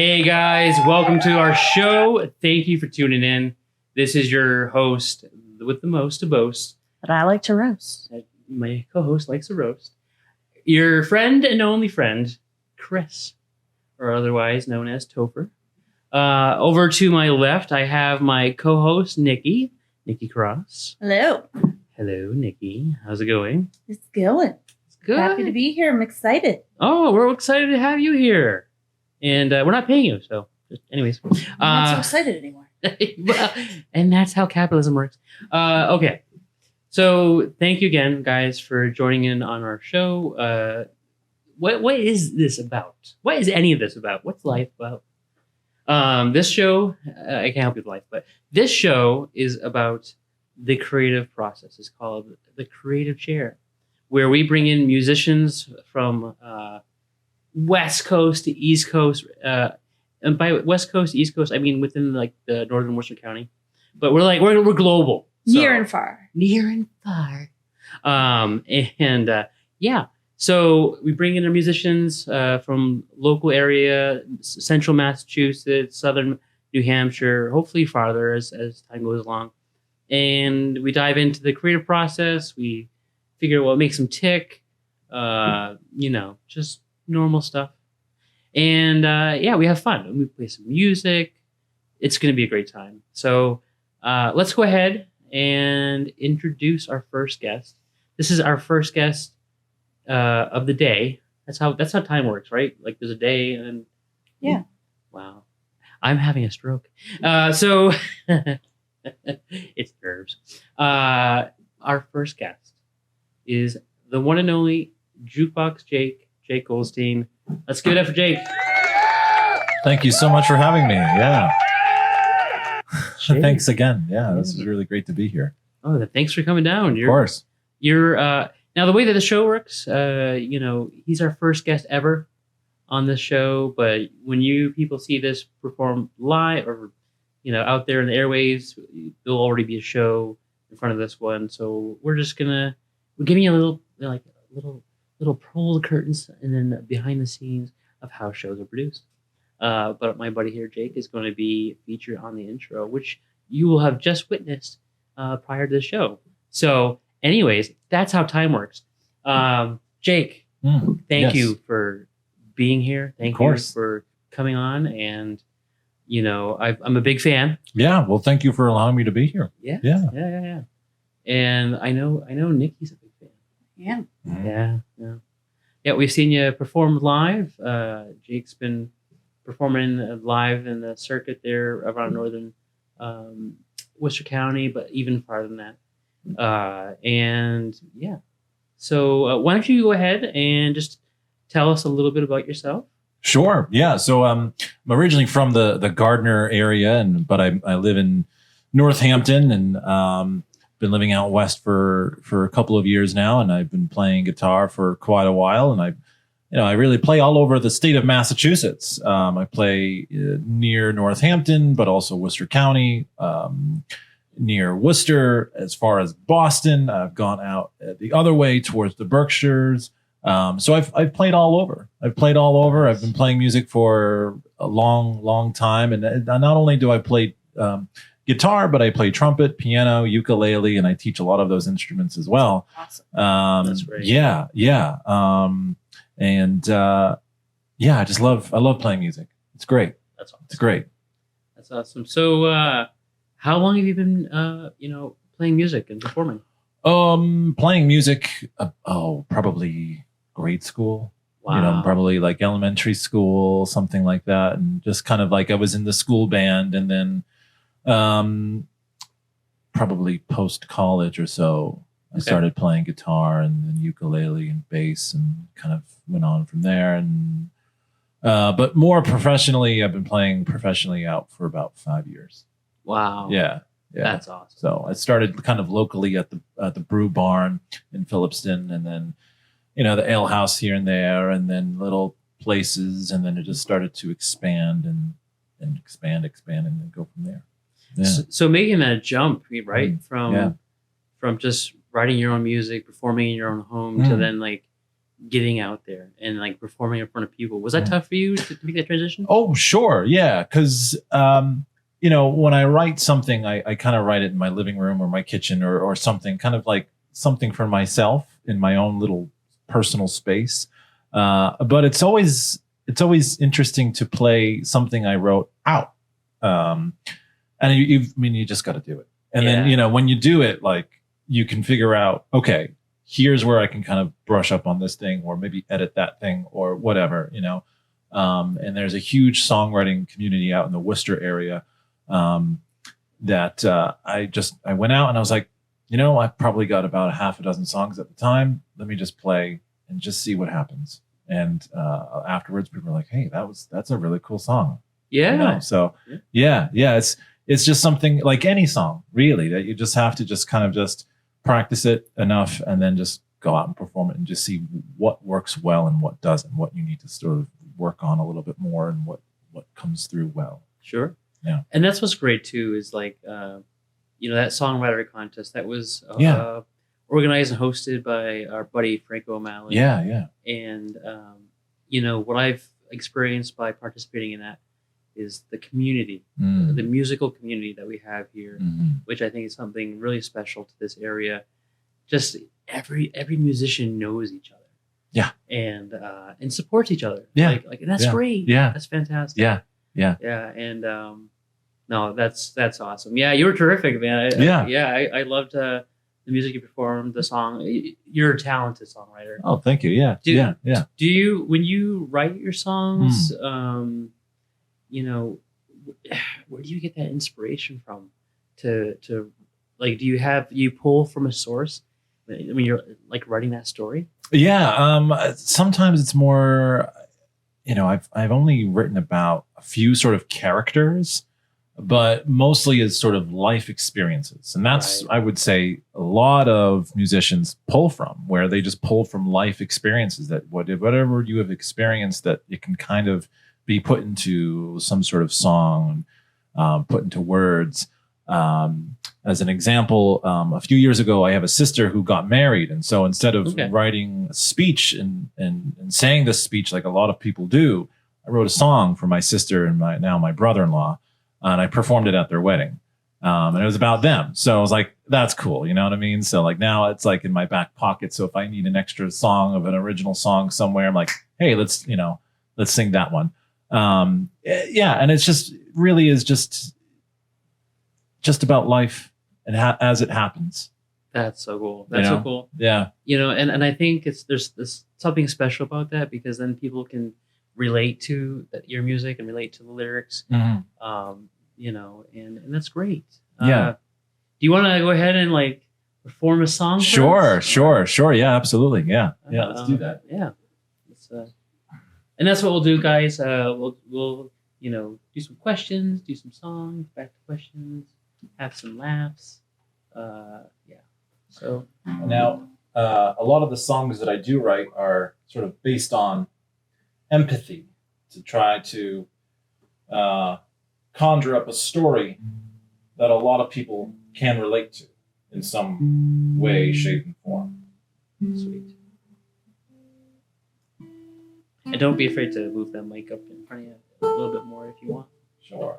Hey guys, welcome to our show. Thank you for tuning in. This is your host with the most to boast. But I like to roast. My co-host likes to roast. Your friend and only friend, Chris, or otherwise known as Topher. Over to my left, I have my co-host, Nikki Cross. Hello. Hello, Nikki. How's it going? It's going. It's good. Happy to be here. I'm excited. Oh, we're excited to have you here. And we're not paying you, so anyways. I'm not so excited anymore. Well, and that's how capitalism works. Okay. So thank you again, guys, for joining in on our show. What is this about? What is any of this about? What's life about? This show, I can't help you with life, but this show is about the creative process. It's called the Creative Chair, where we bring in musicians from West Coast to East Coast. And by West Coast, East Coast, I mean within like the northern Worcester County. But we're global. So, Near and far. Near and far. Yeah. So we bring in our musicians from local area, central Massachusetts, southern New Hampshire, hopefully farther as time goes along. And we dive into the creative process. We figure out what makes them tick. Just normal stuff. And we have fun. We play some music. It's going to be a great time. So let's go ahead and introduce our first guest. This is our first guest of the day. That's how time works, right? Like there's a day and yeah. Wow. I'm having a stroke. So it's nerves. Our first guest is the one and only Jukebox Jake Goldstein. Let's give it up for Jake. Thank you so much for having me. Yeah. Jake. Thanks again. Yeah, this is really great to be here. Oh, thanks for coming down. Of course. You're now the way that the show works, he's our first guest ever on this show, but when you people see this perform live or out there in the airwaves, there'll already be a show in front of this one. So we're giving you a little pull the curtains and then behind the scenes of how shows are produced. But my buddy here, Jake, is going to be featured on the intro, which you will have just witnessed prior to the show. So anyways, that's how time works. Jake, thank you for being here. Thank you for coming on. And, I'm a big fan. Yeah. Well, thank you for allowing me to be here. Yeah. And I know Nikki's a big fan. Yeah. Mm-hmm. Yeah, we've seen you perform live. Jake's been performing live in the circuit there around northern Worcester County, but even farther than that. So why don't you go ahead and just tell us a little bit about yourself? Sure. Yeah. So I'm originally from the Gardner area, but I live in Northampton and been living out west for a couple of years now, and I've been playing guitar for quite a while, and I really play all over the state of Massachusetts. I play near Northampton, but also Worcester County, near Worcester, as far as Boston. I've gone out the other way towards the Berkshires. So I've played all over. I've been playing music for a long time, and not only do I play guitar, but I play trumpet, piano, ukulele, and I teach a lot of those instruments as well. Awesome. That's great. Yeah. I love playing music. It's great. That's awesome. It's great. That's awesome. So, how long have you been, playing music and performing? Playing music, probably grade school. Wow. Probably like elementary school, something like that, and just kind of like I was in the school band, and then probably post college or so, I started playing guitar and then ukulele and bass, and kind of went on from there. And but more professionally, I've been playing professionally out for about 5 years. Wow. Yeah. That's awesome. So I started kind of locally at the brew barn in Phillipston, and then the ale house here and there, and then little places, and then it just started to expand and expand and then go from there. Yeah. So making that jump, right, from just writing your own music, performing in your own home, to then like getting out there and like performing in front of people. Was that tough for you to make that transition? Oh, sure. Yeah. Because, when I write something, I kind of write it in my living room or my kitchen or something, kind of like something for myself in my own little personal space. But it's always interesting to play something I wrote out. And you just got to do it. And then, when you do it, like you can figure out, okay, here's where I can kind of brush up on this thing or maybe edit that thing or whatever, and there's a huge songwriting community out in the Worcester area that I went out and I was like, I probably got about half a dozen songs at the time. Let me just play and just see what happens. And afterwards, people were like, hey, that's a really cool song. Yeah. So yeah, it's just something like any song, really, that you just have to just kind of just practice it enough and then just go out and perform it and just see what works well and what doesn't, what you need to sort of work on a little bit more and what comes through well. Sure. Yeah. And that's what's great too, is like, that songwriter contest that was organized and hosted by our buddy Franco O'Malley. Yeah. And, what I've experienced by participating in that is the community, the musical community that we have here, which I think is something really special to this area. Just every musician knows each other. Yeah. And supports each other. Yeah. Like that's great. Yeah. That's fantastic. Yeah. And no, that's awesome. Yeah, you were terrific, man. I loved the music you performed, the song. You're a talented songwriter. Oh, thank you. Yeah. Do you, when you write your songs, where do you get that inspiration from to like, do you pull from a source when you're like writing that story? Yeah. Sometimes it's more, I've only written about a few sort of characters, but mostly as sort of life experiences. And that's, I would say, a lot of musicians pull from, where they just pull from life experiences, that whatever you have experienced, that it can kind of be put into some sort of song, put into words. As an example, a few years ago, I have a sister who got married. And so instead of writing a speech and saying this speech like a lot of people do, I wrote a song for my sister and my brother-in-law, and I performed it at their wedding. And it was about them. So I was like, that's cool. You know what I mean? So like now it's like in my back pocket. So if I need an extra song of an original song somewhere, I'm like, hey, let's sing that one. And it's just really is just about life and as it happens. That's so cool. That's so cool. Yeah. And I think there's something special about that, because then people can relate to your music and relate to the lyrics. And that's great. Yeah. Do you want to go ahead and like perform a song? Sure. Yeah, absolutely. Yeah. Let's do that. Yeah. And that's what we'll do, guys. We'll do some questions, do some songs, back to questions, have some laughs. So now, a lot of the songs that I do write are sort of based on empathy, to try to conjure up a story that a lot of people can relate to in some way, shape, and form. Sweet. And don't be afraid to move that mic up in front of you a little bit more if you want. Sure.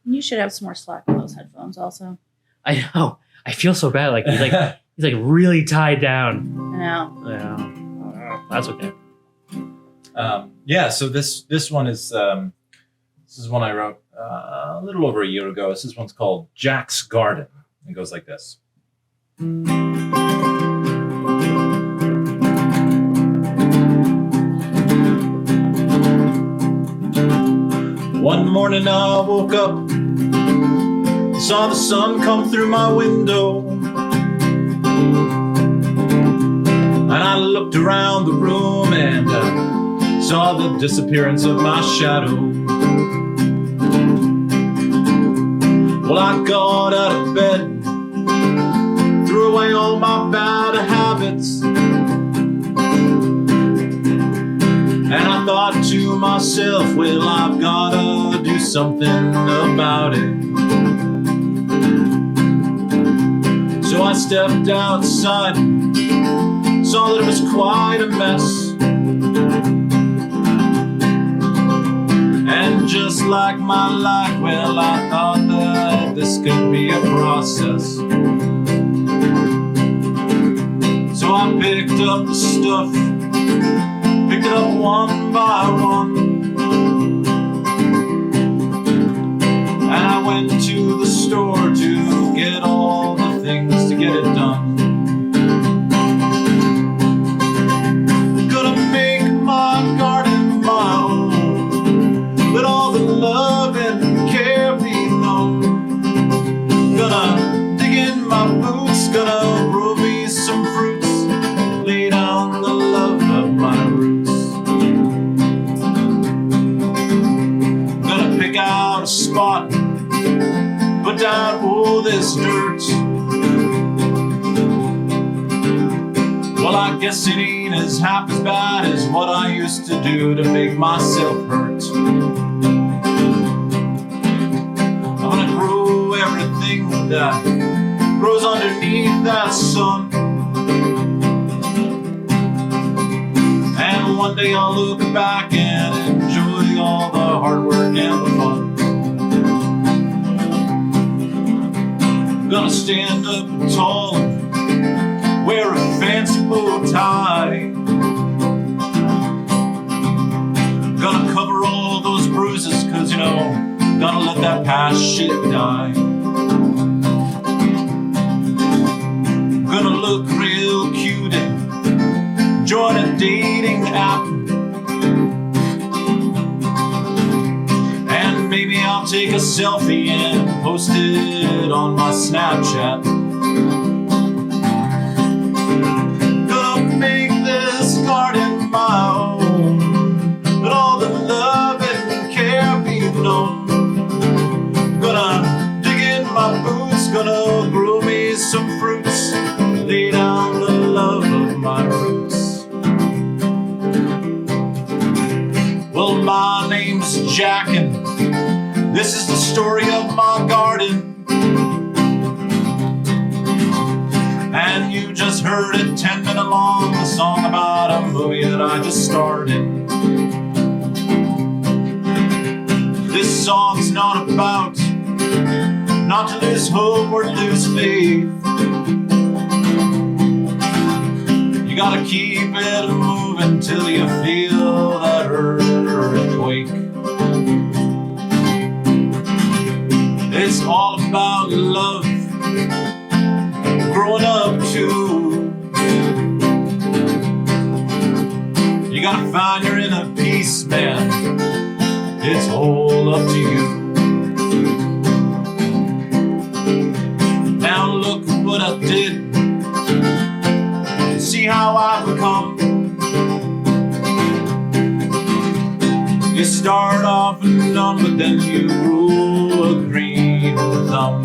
You should have some more slack in those headphones also. I know. I feel so bad. Like he's like really tied down. I know. Yeah. That's okay. So this one is this is one I wrote a little over a year ago. This one's called Jack's Garden. It goes like this. One morning I woke up, saw the sun come through my window, and I looked around the room and saw the disappearance of my shadow. Well, I got out of bed, threw away all my bad habits, and I thought to myself, well, I've gotta do something about it. So I stepped outside, saw that it was quite a mess. And just like my life, well, I thought that this could be a process. So I picked up the stuff, picked it up one by one, and I went to the store to get all the things to get it done. Gonna make my garden my own, let all the love and care be known. Gonna dig in my boots, gonna grow me some fruits, lay down the love of my roots. Gonna pick out a spot, put down all this dirt. Well, I guess it ain't as half as bad as what I used to do to make myself hurt. I'm gonna grow everything that grows underneath that sun. And one day I'll look back and enjoy all the hard work and the fun. Gonna stand up tall, wear a fancy bow tie. Gonna cover all those bruises, cause you know, gotta let that past shit die. Gonna look real cute and join a dating app. And maybe I'll take a selfie and post it on my Snapchat. Gonna make this garden my own, let all the love and care be known. Gonna dig in my boots, gonna grow me some fruits, lay down the love of my roots. Well, my name's Jack, and this is the story of my garden. And you just heard a 10-minute long song about a movie that I just started. This song's not about not to lose hope or lose faith. You gotta keep it moving till you feel that earthquake. It's all about love, growing up too. You gotta find your inner peace, man. It's all up to you. Now look what I did. See how I've become. You start off numb, but then you grow a green thumb.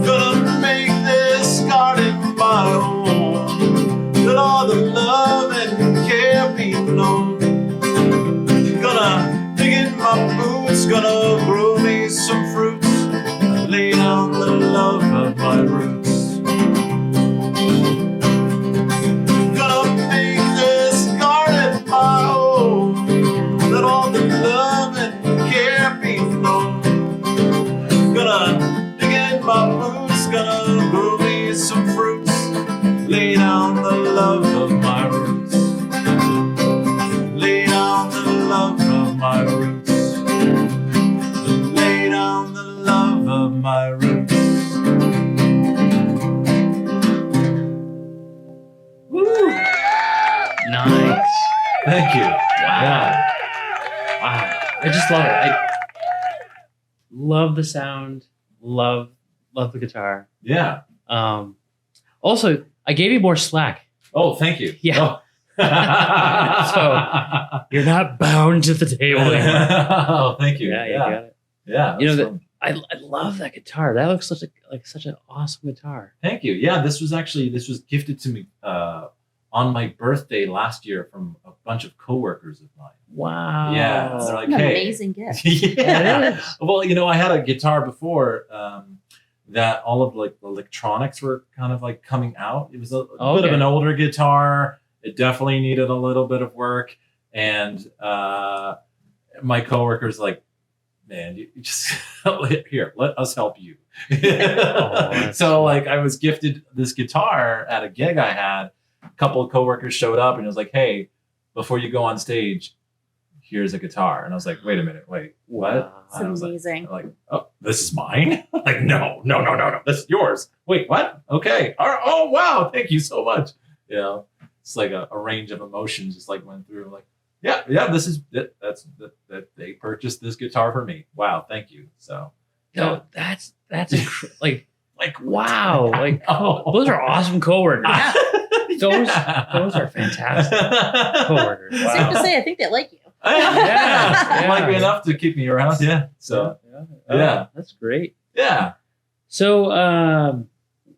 Gonna make this garden my own, let all the love and care be known. Gonna dig in my boots, gonna grow me some fruits, lay down the love of my roots. Gonna make this garden my own, let all the love and care be known. Gonna dig in my boots, gonna grow me some fruits, lay down the love of my roots. Lay down the love of my roots. Lay down the love of my roots. Woo! Nice. Thank you. Wow. Wow. I just love it. I love the sound. Love the guitar. Yeah. Also, I gave you more slack. Oh, thank you. Yeah. Oh. So you're not bound to the table anymore. Oh, thank you. Yeah, you got it. Yeah. You know that's that fun. I love that guitar. That looks such an awesome guitar. Thank you. Yeah, this was gifted to me on my birthday last year from a bunch of coworkers of mine. Wow. Yeah, they're like, An hey. amazing gift. Yeah. It is. Well, you know, I had a guitar before that all of like the electronics were kind of like coming out. It was a bit Okay. of an older guitar. It definitely needed a little bit of work. And my coworker's like, man, you just here, let us help you. So like I was gifted this guitar at a gig I had. A couple of coworkers showed up and it was like, hey, before you go on stage, here's a guitar. And I was like, wait a minute, wait, what? Wow. It's And I was amazing. like, oh, this is mine? Like, no, this is yours. Wait, what? Okay. All right. Oh, wow. Thank you so much. You know, it's like a range of emotions just like went through. Like, yeah, this is that they purchased this guitar for me. Wow, thank you. So, No, that's like wow, like those are awesome coworkers. Those are fantastic coworkers. Safe Wow. to say, I think they like you. yeah, Yeah. like me enough to keep me around. Yeah. So, yeah. That's great. yeah. So,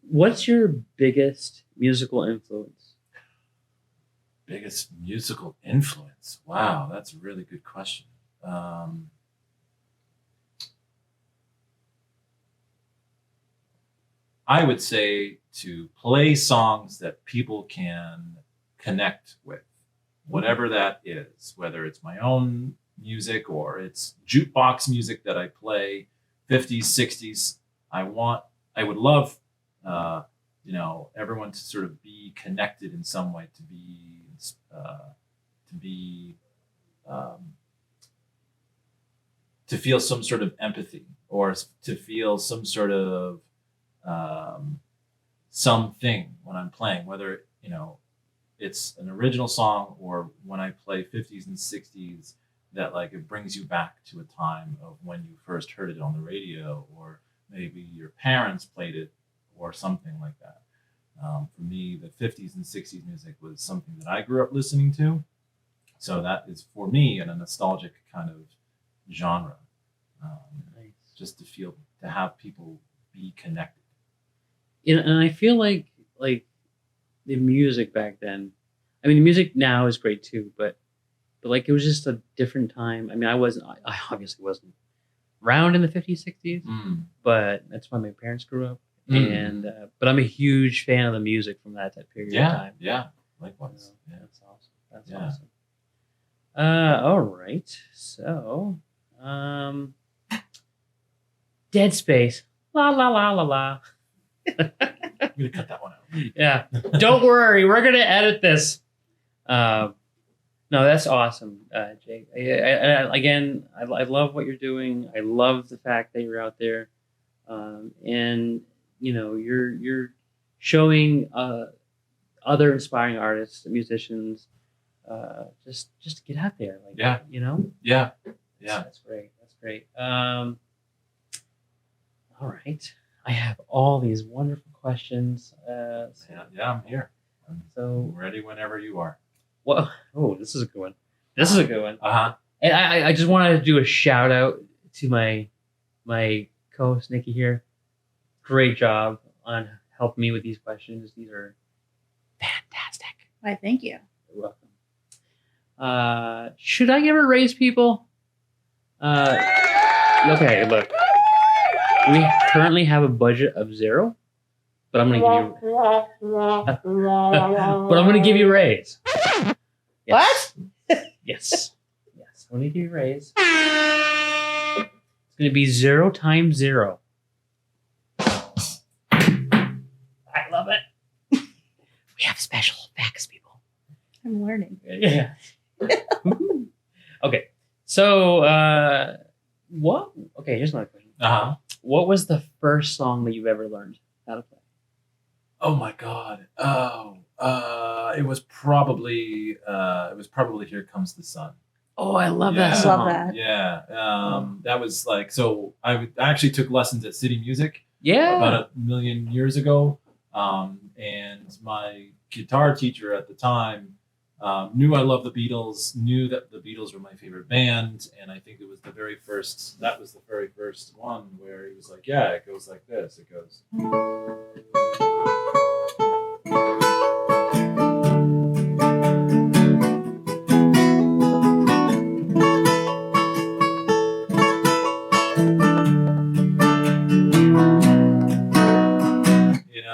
what's your biggest musical influence? Biggest musical influence. Wow, that's a really good question. I would say to play songs that people can connect with, whatever that is, whether it's my own music or it's jukebox music that I play, 50s, 60s. I would love, everyone to sort of be connected in some way, to feel some sort of empathy or to feel some sort of something when I'm playing, whether it's an original song or when I play 50s and 60s, that like it brings you back to a time of when you first heard it on the radio, or maybe your parents played it or something like that. For me, the 50s and 60s music was something that I grew up listening to. So that is for me a nostalgic kind of genre. Nice. Just to have people be connected. And I feel like the music back then. I mean, the music now is great too, but like it was just a different time. I mean, I obviously wasn't around in the 50s, 60s, but that's when my parents grew up. And but I'm a huge fan of the music from that period of time. Yeah, likewise. Yeah, that's awesome. That's Yeah. awesome. All right. So, Dead Space. La la la la la. I'm gonna cut that one out. Yeah. Don't worry, we're gonna edit this. No, that's awesome, Jake. Again, I love what you're doing. I love the fact that you're out there, and you're showing other inspiring artists, musicians, just to get out there. Like, Yeah. Yeah. That's great. That's great. All right. I have all these wonderful questions. I'm here. I'm So, ready whenever you are. well, oh, this is a good one. This is a good one. Uh-huh. And I just wanted to do a shout out to my co-host Nikki here. Great job on helping me with these questions. These are fantastic. Why, thank you. You're welcome. Should I give her a raise, people? Okay, look. We currently have a budget of 0, but I'm gonna give you a raise. Yes. Yes. Yes. I'm gonna give you a raise. It's gonna be 0 times 0. I love it. We have special effects, people. I'm learning. Yeah. Okay. So, what? Okay, here's another question. Uh-huh. What was the first song that you've ever learned how to play? Oh my God. It was probably Here Comes the Sun. Oh, I love Yeah. that I song. love that. Yeah. That was like, so I actually took lessons at City Music Yeah. about 1,000,000 years ago. And my guitar teacher at the time knew I loved the Beatles, knew that the Beatles were my favorite band. And I think that was the very first one where he was like, yeah, it goes like this. It goes.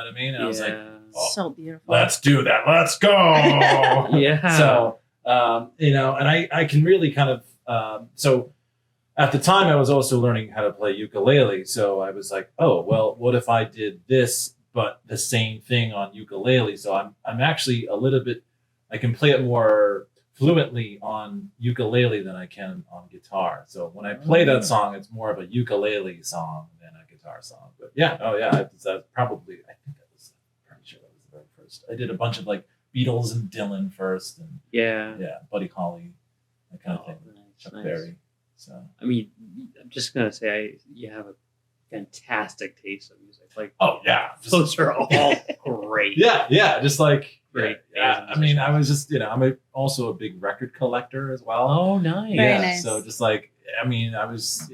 what I mean? And I was like, oh, So beautiful. let's do that. Let's go. Yeah. So, you know, and I can really kind of, so at the time I was also learning how to play ukulele. So I was like, oh, well, what if I did this, but the same thing on ukulele? So I'm actually a little bit, I can play it more fluently on ukulele than I can on guitar. So when I play that song, it's more of a ukulele song than a guitar song. But yeah, oh yeah, I think that was pretty sure that was the very first. I did a bunch of like Beatles and Dylan first, and Yeah. Buddy Holly, that kind of thing. Chuck Nice. Berry. So I mean, I'm just gonna say you have a fantastic taste of music. Like, oh yeah, those are all great. yeah, just like Great. Yeah, I mean, I was just also a big record collector as well. Oh, nice. Very Yeah, nice. so just like I mean, I was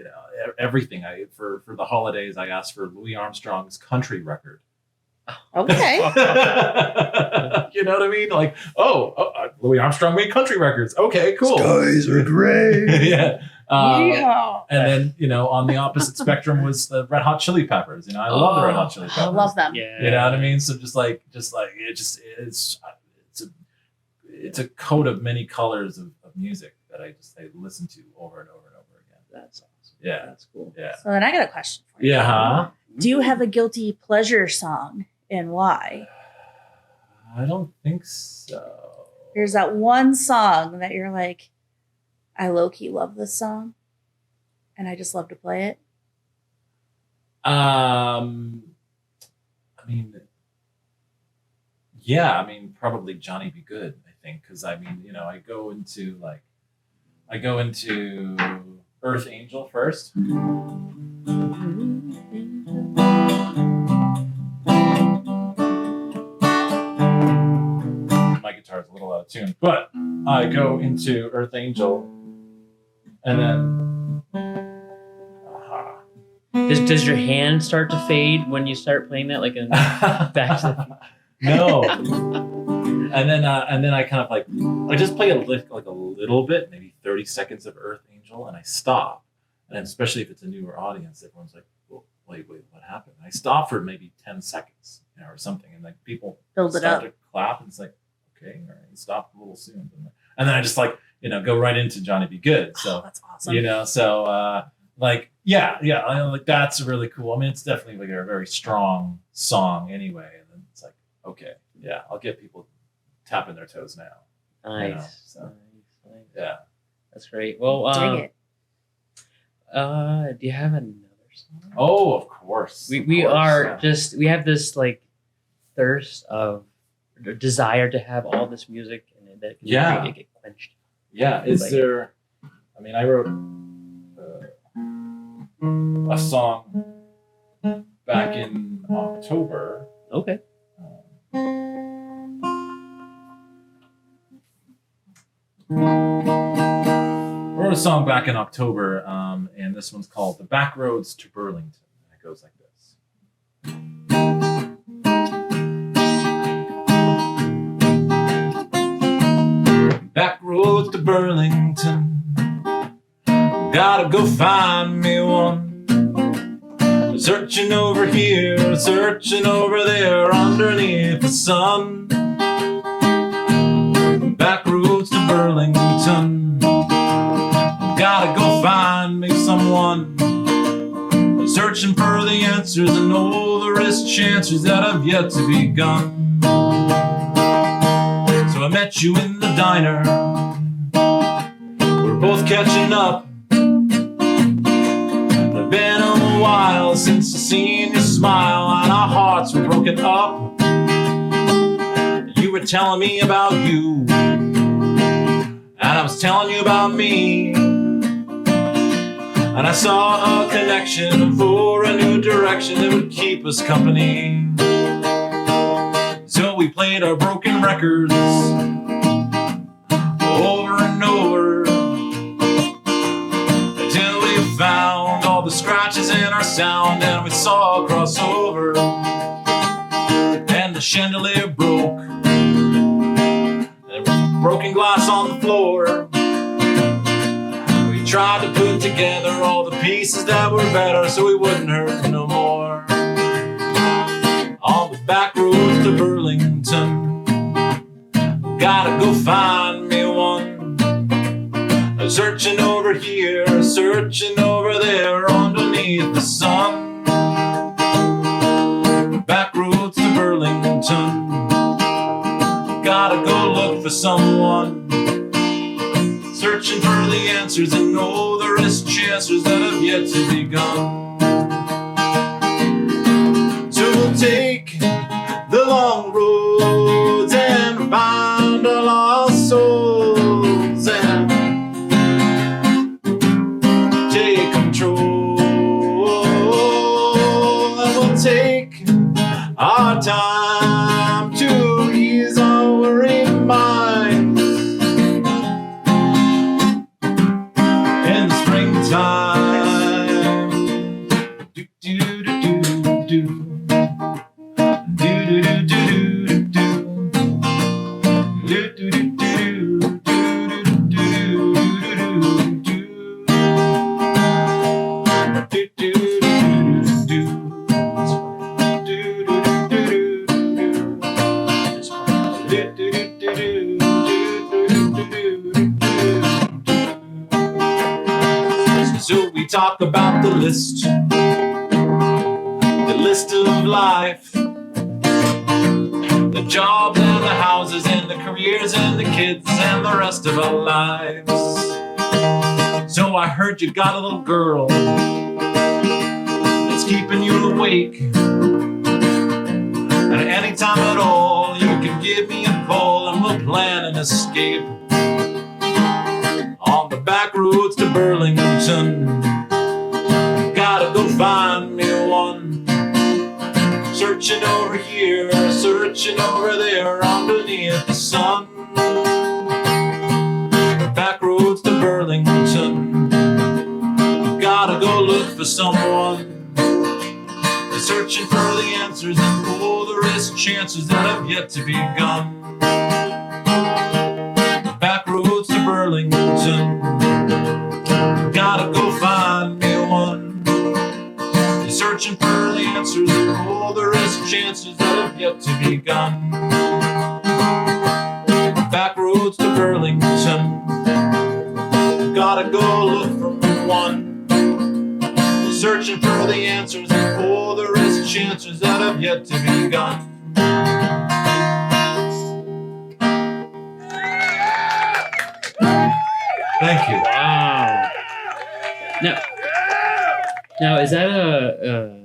everything. I for the holidays, I asked for Louis Armstrong's country record. Okay. You know what I mean? Like, Louis Armstrong made country records. Okay, cool. Skies are gray. Yeah. Yeah. And then, on the opposite spectrum was the Red Hot Chili Peppers. I love the Red Hot Chili I Peppers. love them. Yeah. You know what I mean? So it's a coat of many colors of music that I listen to over and over and over again. That's awesome. Yeah. That's cool. Yeah. So then I got a question for you. Yeah, huh? Do you have a guilty pleasure song and why? I don't think so. There's that one song that you're like, I low-key love this song and I just love to play it. I mean, probably Johnny Be Good, I think, because I go into Earth Angel first. My guitar's a little out of tune, but I go into Earth Angel and then Does your hand start to fade when you start playing that? Like in Back to the no. And then I kind of like I just play a little bit, maybe 30 seconds of Earth Angel, and I stop. And then especially if it's a newer audience, everyone's like, well, wait, what happened? And I stop for maybe 10 seconds, or something, and like people Build it start up. to clap, and it's like, okay, all right, stop a little soon. And then I just like go right into Johnny Be Good. So That's awesome. so like like that's really cool. I mean, it's definitely like a very strong song anyway. And then it's like, okay, yeah, I'll get people tapping their toes now. Nice. So, Nice. yeah. That's great. Well, Dig it. do you have another song? Oh, of course. We have this like thirst of or desire to have all this music and that can Yeah. get quenched. Yeah. Is Like- there? I mean, I wrote a song back in October. Okay. I wrote a song back in October, and this one's called "The Back Roads to Burlington." And it goes like this. Back roads to Burlington, gotta go find me one. Searching over here, searching over there, underneath the sun. Back roads to Burlington, gotta go find me someone. Searching for the answers and all the risk chances that have yet to be begun. So I met you in the diner, we're both catching up. It's been a while since I seen you smile, and our hearts were broken up. You were telling me about you, and I was telling you about me. And I saw a connection for a new direction that would keep us company. So we played our broken records over and over until we found all the scratches in our sound, and we saw a crossover, and the chandelier broke. There was broken glass on the floor. We tried to put together all the pieces that were better so we wouldn't hurt no more. On the back roads to Burlington. Gotta go find me one. Searching over here, searching over there, underneath the sun. Back roads to Burlington. Gotta go look for someone. Searching for the answers and know there is chances that have yet to be begun. So we'll take the long roads and find our lost souls and take control. And we'll take our time to ease our worried minds. In the springtime, do do do do do. So we talk about the list of life, the jobs and the houses and the careers and the kids and the rest of our lives. So I heard you got a little girl that's keeping you awake, and any time at all you can give me a call and we'll plan an escape on the back roads to Burlington. Gotta go find me one. Searching over here, searching over there, underneath the sun. Back roads to Burlington. Gotta go look for someone. Searching for the answers and oh, there is chances that have yet to be begun. Back roads to Burlington. Gotta go find me one. Searching for the answers and oh, there is chances that have yet to be begun. Back roads to Burlington. Gotta go look for one. Searching for the answers and oh, there is chances that have yet to be begun. Thank you. Wow. Now is that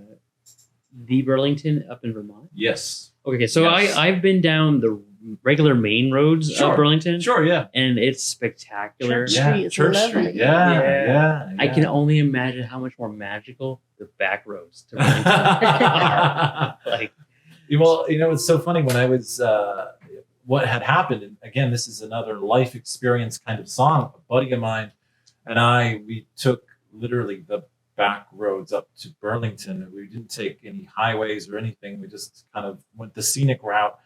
the Burlington up in Vermont? Yes. Okay, so Yes. I've been down the regular main roads Sure. of Burlington. Sure, yeah. And it's spectacular. Church Street is lovely. Yeah. I can only imagine how much more magical the back roads to Burlington are. Like, well, it's so funny when I was what had happened, and again, this is another life experience kind of song. A buddy of mine and we took literally the back roads up to Burlington. We didn't take any highways or anything. We just kind of went the scenic route.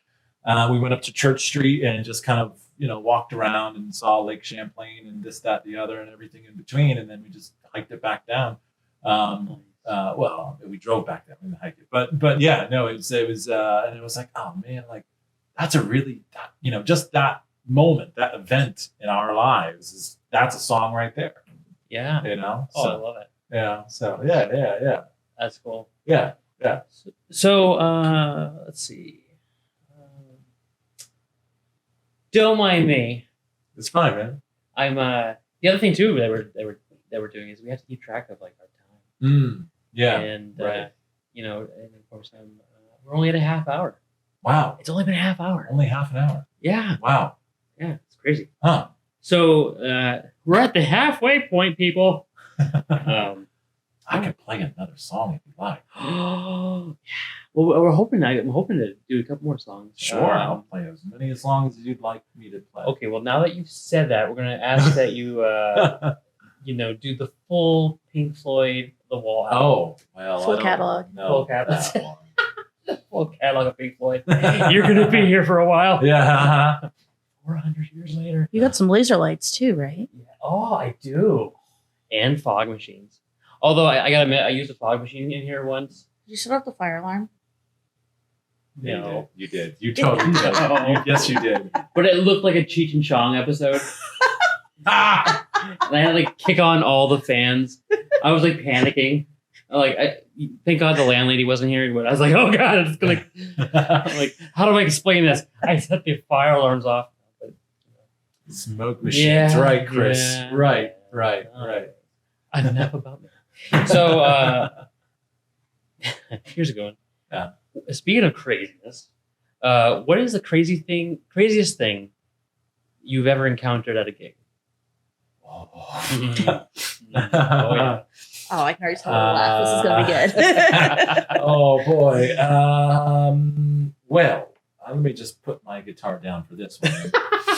We went up to Church Street and just kind of, walked around and saw Lake Champlain and this, that, the other, and everything in between. And then we just hiked it back down. Well, we drove back down. We didn't hike it, but yeah, no, it was, and it was like, oh man, like that's a really, just that moment, that event in our lives that's a song right there. yeah. Oh, I love it. Yeah. So yeah. That's cool. Yeah. So let's see. Don't mind me. It's fine, man. I'm the other thing too that we're doing is we have to keep track of like our time. Yeah. And right. and of course we're only at a half hour. Wow. It's only been a half hour. Only half an hour. Yeah. Wow. Yeah. It's crazy. Huh. So we're at the halfway point, people. I could play another song if you like. Well, I'm hoping to do a couple more songs. Sure, I'll play as many songs as you'd like me to play. Okay, well, now that you've said that, we're going to ask that you, do the full Pink Floyd The Wall album. Oh, well, Full I don't catalog. know Full catalog. that one. Full catalog of Pink Floyd. You're going to be here for a while. Yeah. 400 years later. You got some laser lights too, right? Yeah. Oh, I do. And fog machines. Although I got to admit, I used a fog machine in here once. Did you set off the fire alarm? No. You did. You totally did. Yes, you did. But it looked like a Cheech and Chong episode. And I had to like kick on all the fans. I was like panicking. Thank God the landlady wasn't here. But I was like, oh God, it's gonna. I'm like, how do I explain this? I set the fire alarms off. Smoke machines, right, Chris? Yeah. Right. Enough about that. So here's a good one. Yeah. Speaking of craziness, what is the craziest thing you've ever encountered at a gig? Oh yeah. Oh, I can already tell the laugh. This is going to be good. Oh boy. Well, let me just put my guitar down for this one.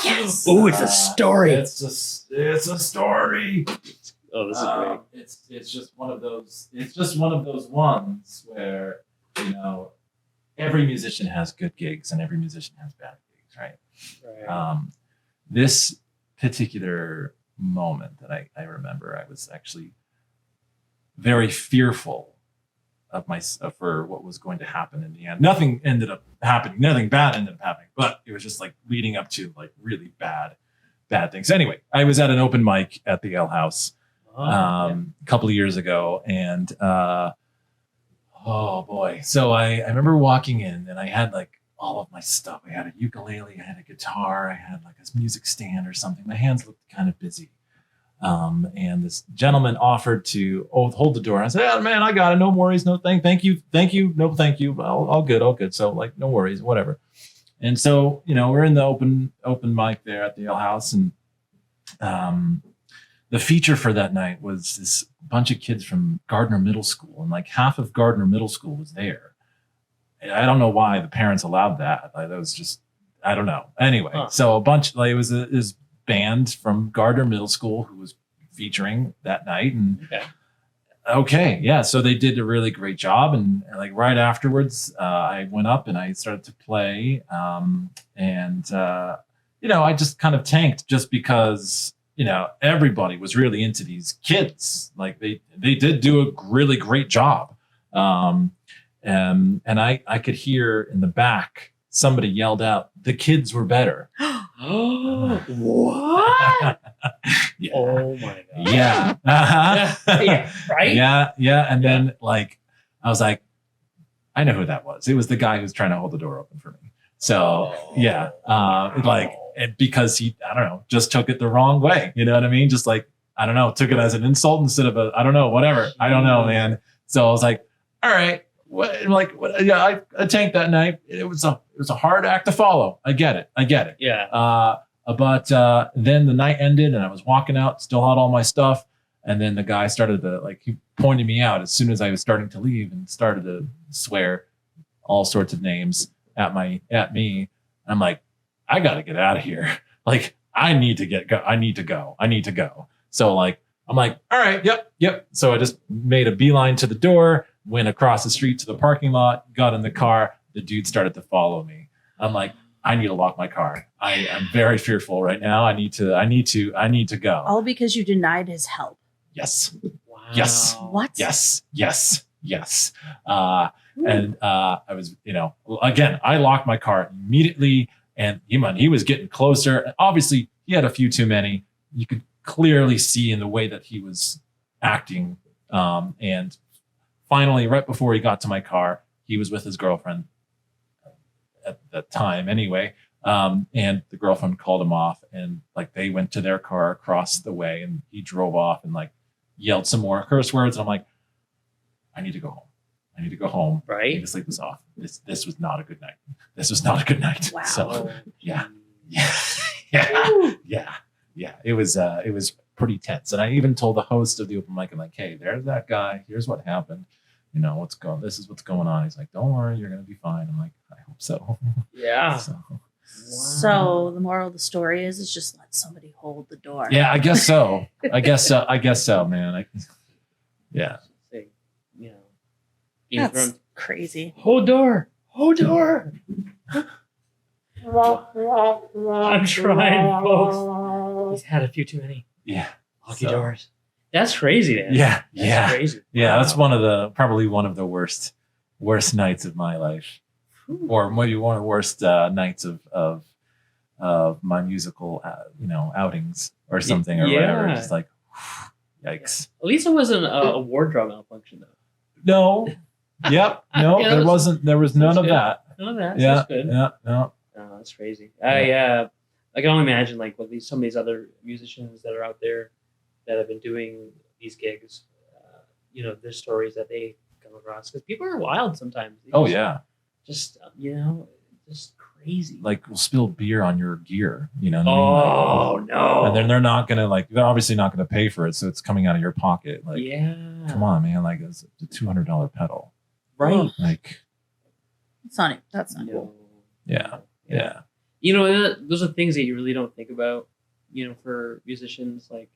Yes. Oh, it's a story. It's a story. Oh, this is great. It's just one of those. It's just one of those ones where every musician has good gigs and every musician has bad gigs, right? Right. This particular moment that I remember, I was actually very fearful of for what was going to happen in the end. Nothing ended up happening. Nothing bad ended up happening, but it was just like leading up to like really bad things. Anyway, I was at an open mic at the Ale House a couple of years ago, and oh boy. So I remember walking in and I had like all of my stuff. I had a ukulele, I had a guitar, I had like a music stand or something. My hands looked kind of busy. And this gentleman offered to hold the door. I said, "Oh man, I got it. No worries. No thank you. No, thank you. All good. So like, no worries, whatever." And so, we're in the open mic there at the Ale House. And, the feature for that night was this bunch of kids from Gardner Middle School, and like half of Gardner Middle School was there. And I don't know why the parents allowed that. Like, that was just, I don't know. Anyway, So a bunch, like, it was this band from Gardner Middle School who was featuring that night. And okay, yeah. So they did a really great job. And like right afterwards, I went up and I started to play. I just kind of tanked just because, everybody was really into these kids. Like they did do a really great job. And I could hear in the back, somebody yelled out, "The kids were better." Oh, what? Yeah. Oh my God. Yeah. Uh-huh. Yeah. Right? Yeah. And then like, I was like, I know who that was. It was the guy who's trying to hold the door open for me. So yeah. Because he, I don't know, just took it the wrong way. You know what I mean? Just like, I don't know, took it as an insult instead of I don't know, whatever. I don't know, man. So I was like, all right. I tanked that night. It was a hard act to follow. I get it. Yeah. But then the night ended and I was walking out, still had all my stuff. And then the guy started to he pointed me out as soon as I was starting to leave and started to swear all sorts of names at me. And I'm like, I got to get out of here. Like, I need to go. So like, I'm like, all right, yep. So I just made a beeline to the door, went across the street to the parking lot, got in the car. The dude started to follow me. I'm like, I need to lock my car. I'm very fearful right now. I need to go. All because you denied his help. Yes. Wow. Yes. What? Yes. And I was, again, I locked my car immediately, and he was getting closer. Obviously, he had a few too many. You could clearly see in the way that he was acting. And finally, right before he got to my car, he was with his girlfriend at that time anyway. And the girlfriend called him off, and like they went to their car across the way, and he drove off and like yelled some more curse words. And I'm like, I need to go home. Right. I need to sleep this off. This was not a good night. Wow. So yeah. It was pretty tense. And I even told the host of the open mic, I'm like, hey, there's that guy. Here's what happened. This is what's going on. He's like, don't worry, you're going to be fine. I'm like, I hope so. Yeah. So the moral of the story is just let somebody hold the door. Yeah, I guess so. Man. Yeah. That's crazy. Hold door. I'm trying, folks. He's had a few too many. Yeah. Lucky doors. That's crazy, man. Yeah. Crazy. Yeah, Wow. that's probably one of the worst nights of my life. or maybe one of the worst nights of my musical, outings or something or whatever. Just like, yikes. At least it wasn't a wardrobe malfunction though. No. Yep. No, Yeah, there was none of good. that. None of that. Yeah. That's good. Yeah. No. Oh, that's crazy. I can only imagine like what some of these other musicians that are out there that have been doing these gigs, their stories that they come across, because people are wild sometimes. Oh yeah. Just just crazy. Like we'll spill beer on your gear, you know. Oh no! And then they're not gonna they're obviously not gonna pay for it, so it's coming out of your pocket. Like, come on, man! Like it's a $200 pedal, right? Like, that's not cool. Yeah. Those are things that you really don't think about. For musicians, like,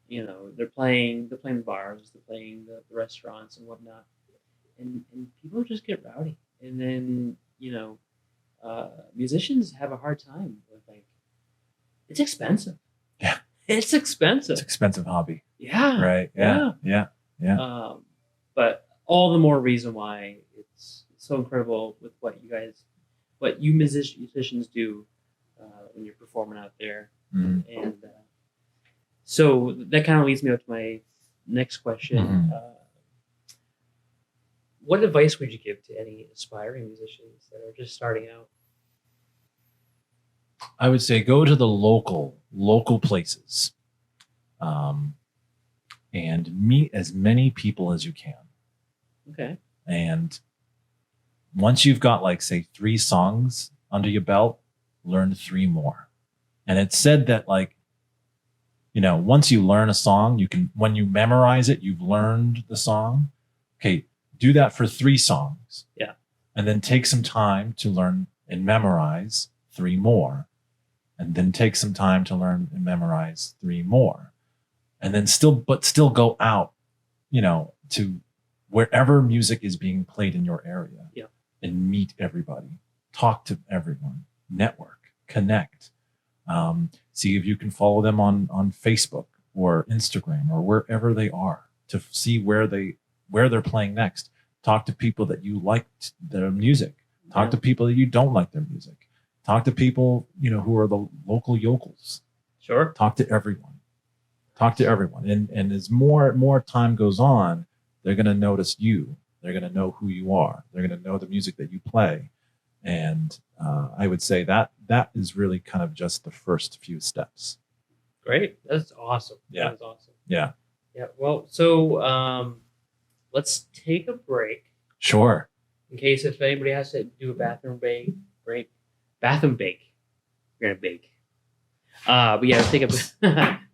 they're playing the bars, they're playing the restaurants and whatnot, and people just get rowdy, and then musicians have a hard time with it's expensive. Yeah, it's expensive. It's an expensive hobby. Yeah. Right. Yeah. But all the more reason why it's so incredible with what you musicians do when you're performing out there. Mm-hmm. And so that kind of leads me up to my next question. Mm-hmm. What advice would you give to any aspiring musicians that are just starting out? I would say go to the local places, and meet as many people as you can. Okay. And once you've got say 3 songs under your belt, learn 3 more. And it's said that once you learn a song, when you memorize it, you've learned the song. Okay, do that for 3 songs. Yeah. And then take some time to learn and memorize 3 more. And then take some time to learn and memorize 3 more. And then still go out, to wherever music is being played in your area. Yeah. And meet everybody. Talk to everyone. Network. Connect. See if you can follow them on Facebook or Instagram or wherever they are to see where they're playing next. Talk to people that you liked their music. Talk to people that you don't like their music. Talk to people, who are the local yokels. Sure. Talk to everyone. And as more time goes on, they're going to notice you. They're going to know who you are. They're going to know the music that you play. And I would say that is really kind of just the first few steps. Great. That's awesome. Yeah. That's awesome. Yeah. Yeah. Well, so let's take a break. Sure. In case if anybody has to do a bathroom bake. Bathroom bake. We're gonna bake. But yeah, we'll take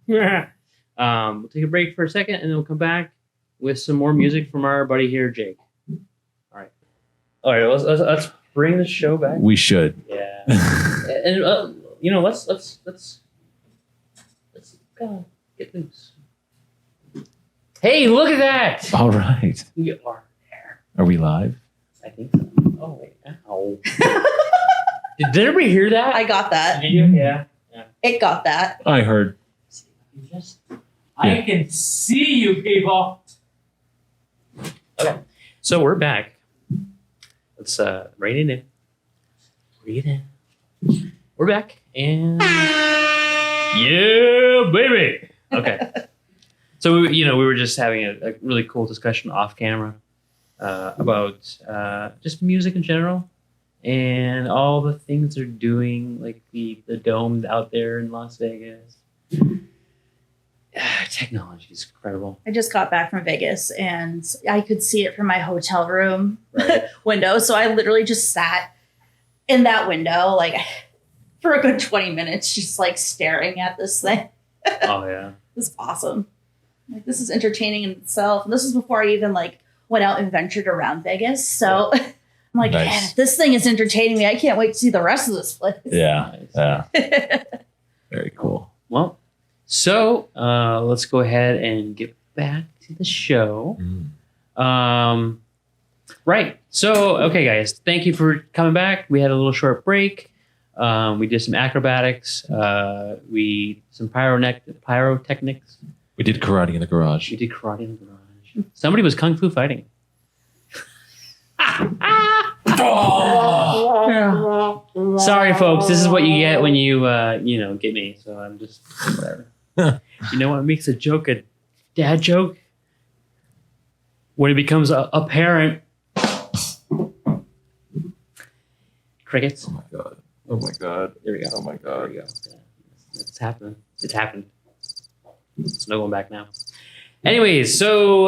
we'll take a break for a second, and then we'll come back with some more music from our buddy here, Jake. All right. Let's bring the show back. We should. Yeah. And let's go get loose. Hey, look at that! All right. We are there. Are we live? I think so. Oh wait. Ow. Did everybody hear that? I got that. Did you? Yeah. It got that. I heard. I can see you people. Okay. So we're back. Let's rein it in. Breathe in. We're back. And yeah, baby. Okay. So we were just having a really cool discussion off camera about just music in general and all the things they're doing, like the dome out there in Las Vegas. Technology is incredible. I just got back from Vegas and I could see it from my hotel room window. So I literally just sat in that window for a good 20 minutes, just staring at this thing. Oh yeah. It was awesome. This is entertaining in itself. And this is before I even went out and ventured around Vegas. So I'm like, Nice. man, if this thing is entertaining me, I can't wait to see the rest of this place. Yeah. Nice. Yeah. Very cool. Well, so let's go ahead and get back to the show. Right. So, okay, guys, thank you for coming back. We had a little short break. We did some acrobatics. We some pyrotechnics. We did karate in the garage. We did karate in the garage. Somebody was kung fu fighting. Sorry, folks. This is what you get when you get me. So I'm just whatever. You know what makes a joke a dad joke? When it becomes a parent. Crickets. Oh my god. Oh my god. There we go. Oh my There god. we go. Yeah. It's happening. It's happened. It's no going back now. Anyways, so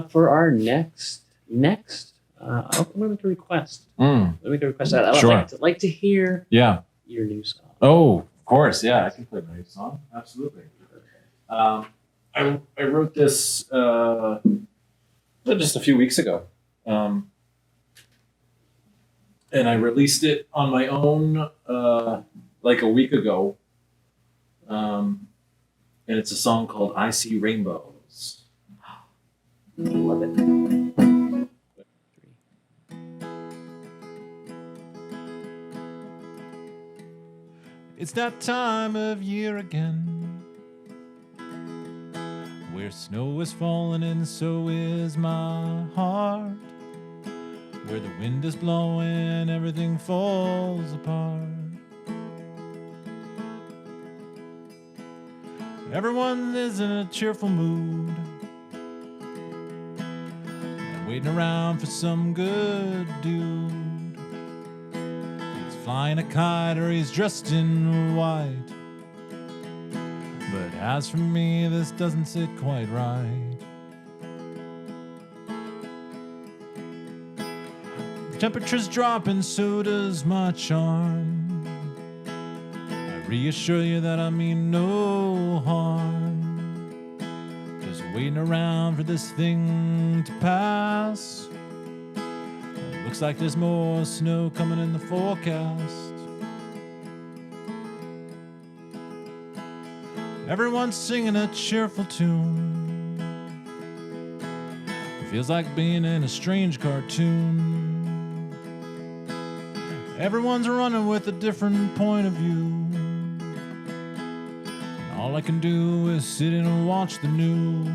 for our next, I'm going to make a request. Mm, Let me make a request. I'd Sure. like to hear yeah. your new song. Oh, of course. Yeah, I can play my song. Absolutely. I wrote this just a few weeks ago. And I released it on my own like a week ago. And it's a song called I See Rainbows. Love it. It's that time of year again, where snow is falling and so is my heart, where the wind is blowing, everything falls apart. Everyone is in a cheerful mood, waiting around for some good dude. He's flying a kite or he's dressed in white. But as for me, this doesn't sit quite right. The temperature's dropping, so does my charm. I reassure you that I mean no harm. Just waiting around for this thing to pass. It looks like there's more snow coming in the forecast. Everyone's singing a cheerful tune. It feels like being in a strange cartoon. Everyone's running with a different point of view. And all I can do is sit and watch the news.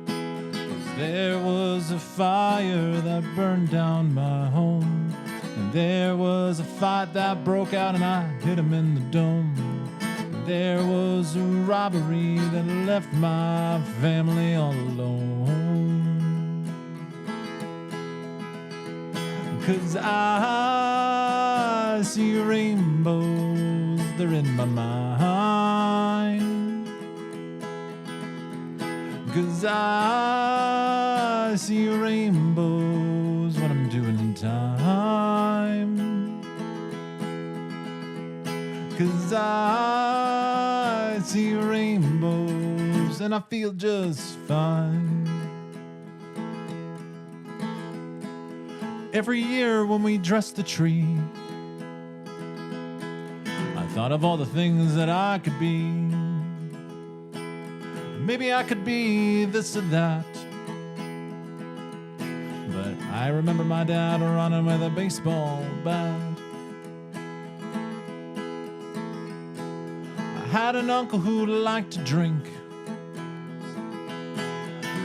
'Cause there was a fire that burned down my home. And there was a fight that broke out and I hit him in the dome. And there was a robbery that left my family all alone. 'Cause I see rainbows, they're in my mind. 'Cause I see rainbows when I'm doing time. 'Cause I see rainbows and I feel just fine. Every year when we dress the tree, I thought of all the things that I could be. Maybe I could be this or that. But I remember my dad running with a baseball bat. I had an uncle who liked to drink.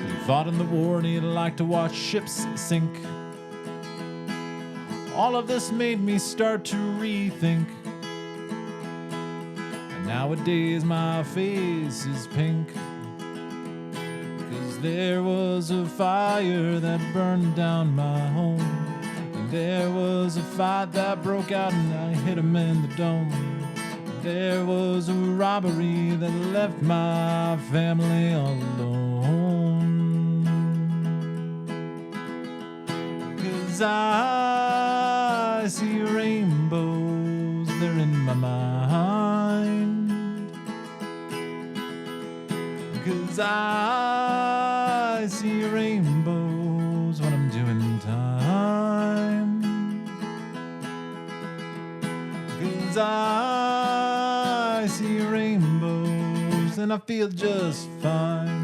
He fought in the war and he liked to watch ships sink. All of this made me start to rethink. And nowadays my face is pink. 'Cause there was a fire that burned down my home. And there was a fight that broke out and I hit him in the dome. There was a robbery that left my family all alone. 'Cause I see rainbows, they're in my mind. 'Cause I see rainbows when I'm doing time. 'Cause I see rainbows and I feel just fine.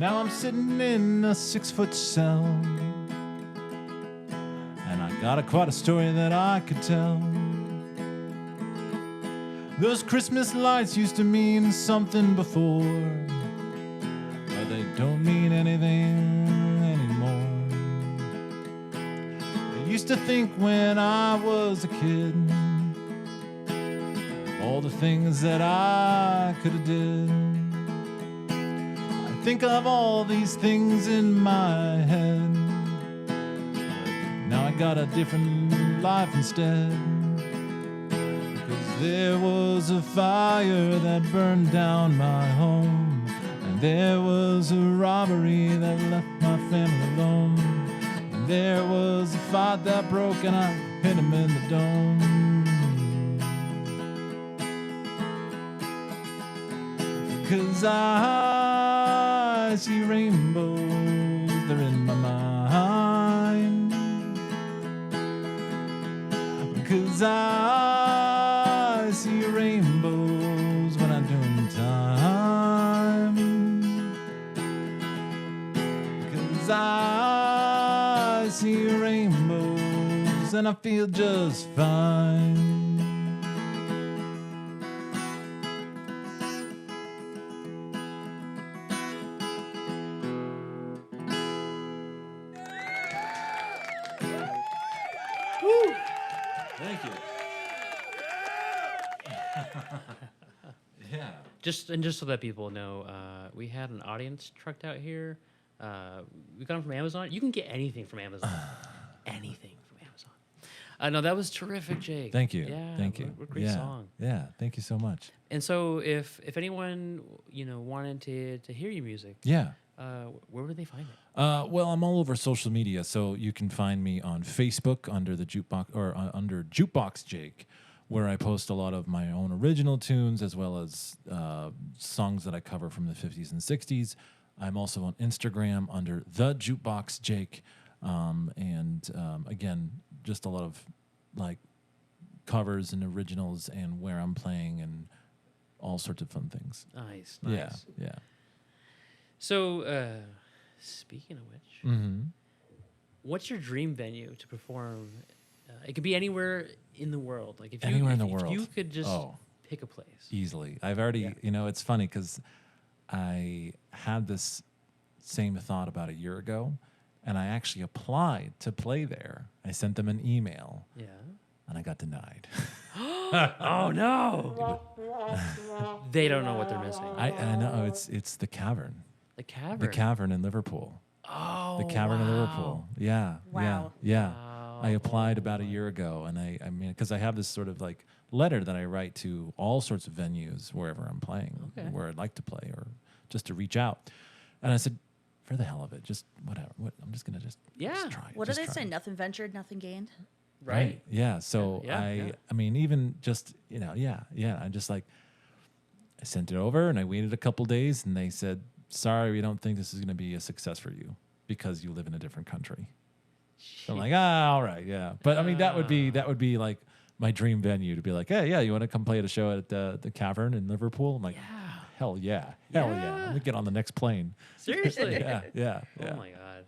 Now I'm sitting in a 6-foot cell, and I got quite a story that I could tell. Those Christmas lights used to mean something before, but they don't mean anything anymore. I used to think when I was a kid all the things that I could have did. I think of all these things in my head. Now I got a different life instead. Because there was a fire that burned down my home, and there was a robbery that left my family alone, and there was a fight that broke and I hit him in the dome. Cause I see rainbows, they're in my mind. Cause I see rainbows when I'm doing time. Cause I see rainbows and I feel just fine. Thank you. Yeah. Just so that people know, we had an audience trucked out here. We got them from Amazon. You can get anything from Amazon. Anything from Amazon. No, that was terrific, Jake. Thank you. Yeah, Thank you. What a great yeah. song. Yeah. Thank you so much. And so, if anyone wanted to hear your music, Yeah. Where would they find it? Well, I'm all over social media, so you can find me on Facebook under the Jukebox or under Jukebox Jake, where I post a lot of my own original tunes as well as songs that I cover from the 50s and 60s. I'm also on Instagram under the Jukebox Jake, and again, just a lot of like covers and originals and where I'm playing and all sorts of fun things. Nice. Yeah. So, speaking of which, Mm-hmm. what's your dream venue to perform? It could be anywhere in the world. Like if you, Anywhere in if, the if world. you could just pick a place. Easily. I've already, it's funny because I had this same thought about a year ago, and I actually applied to play there. I sent them an email, Yeah. and I got denied. Oh no! They don't know what they're missing. I know it's the Cavern, The Cavern. the Cavern in Liverpool, Oh, the Cavern in wow. Liverpool. Yeah, Wow. yeah. Wow. I applied about a year ago, and I mean, because I have this sort of like letter that I write to all sorts of venues wherever I'm playing, Okay. where I'd like to play, or just to reach out. And I said, for the hell of it, just whatever. I'm just gonna just try it. What do just they try say? it. Nothing ventured, nothing gained. Right. Yeah. So Yeah. I mean, even just I just like I sent it over, and I waited a couple days, and they said, sorry, we don't think this is going to be a success for you because you live in a different country. So I'm like, all right, yeah. But I mean, that would be like my dream venue to be like, hey, yeah, you want to come play at a show at the Cavern in Liverpool? I'm like, hell yeah. Let me get on the next plane. Seriously. yeah. Oh my god.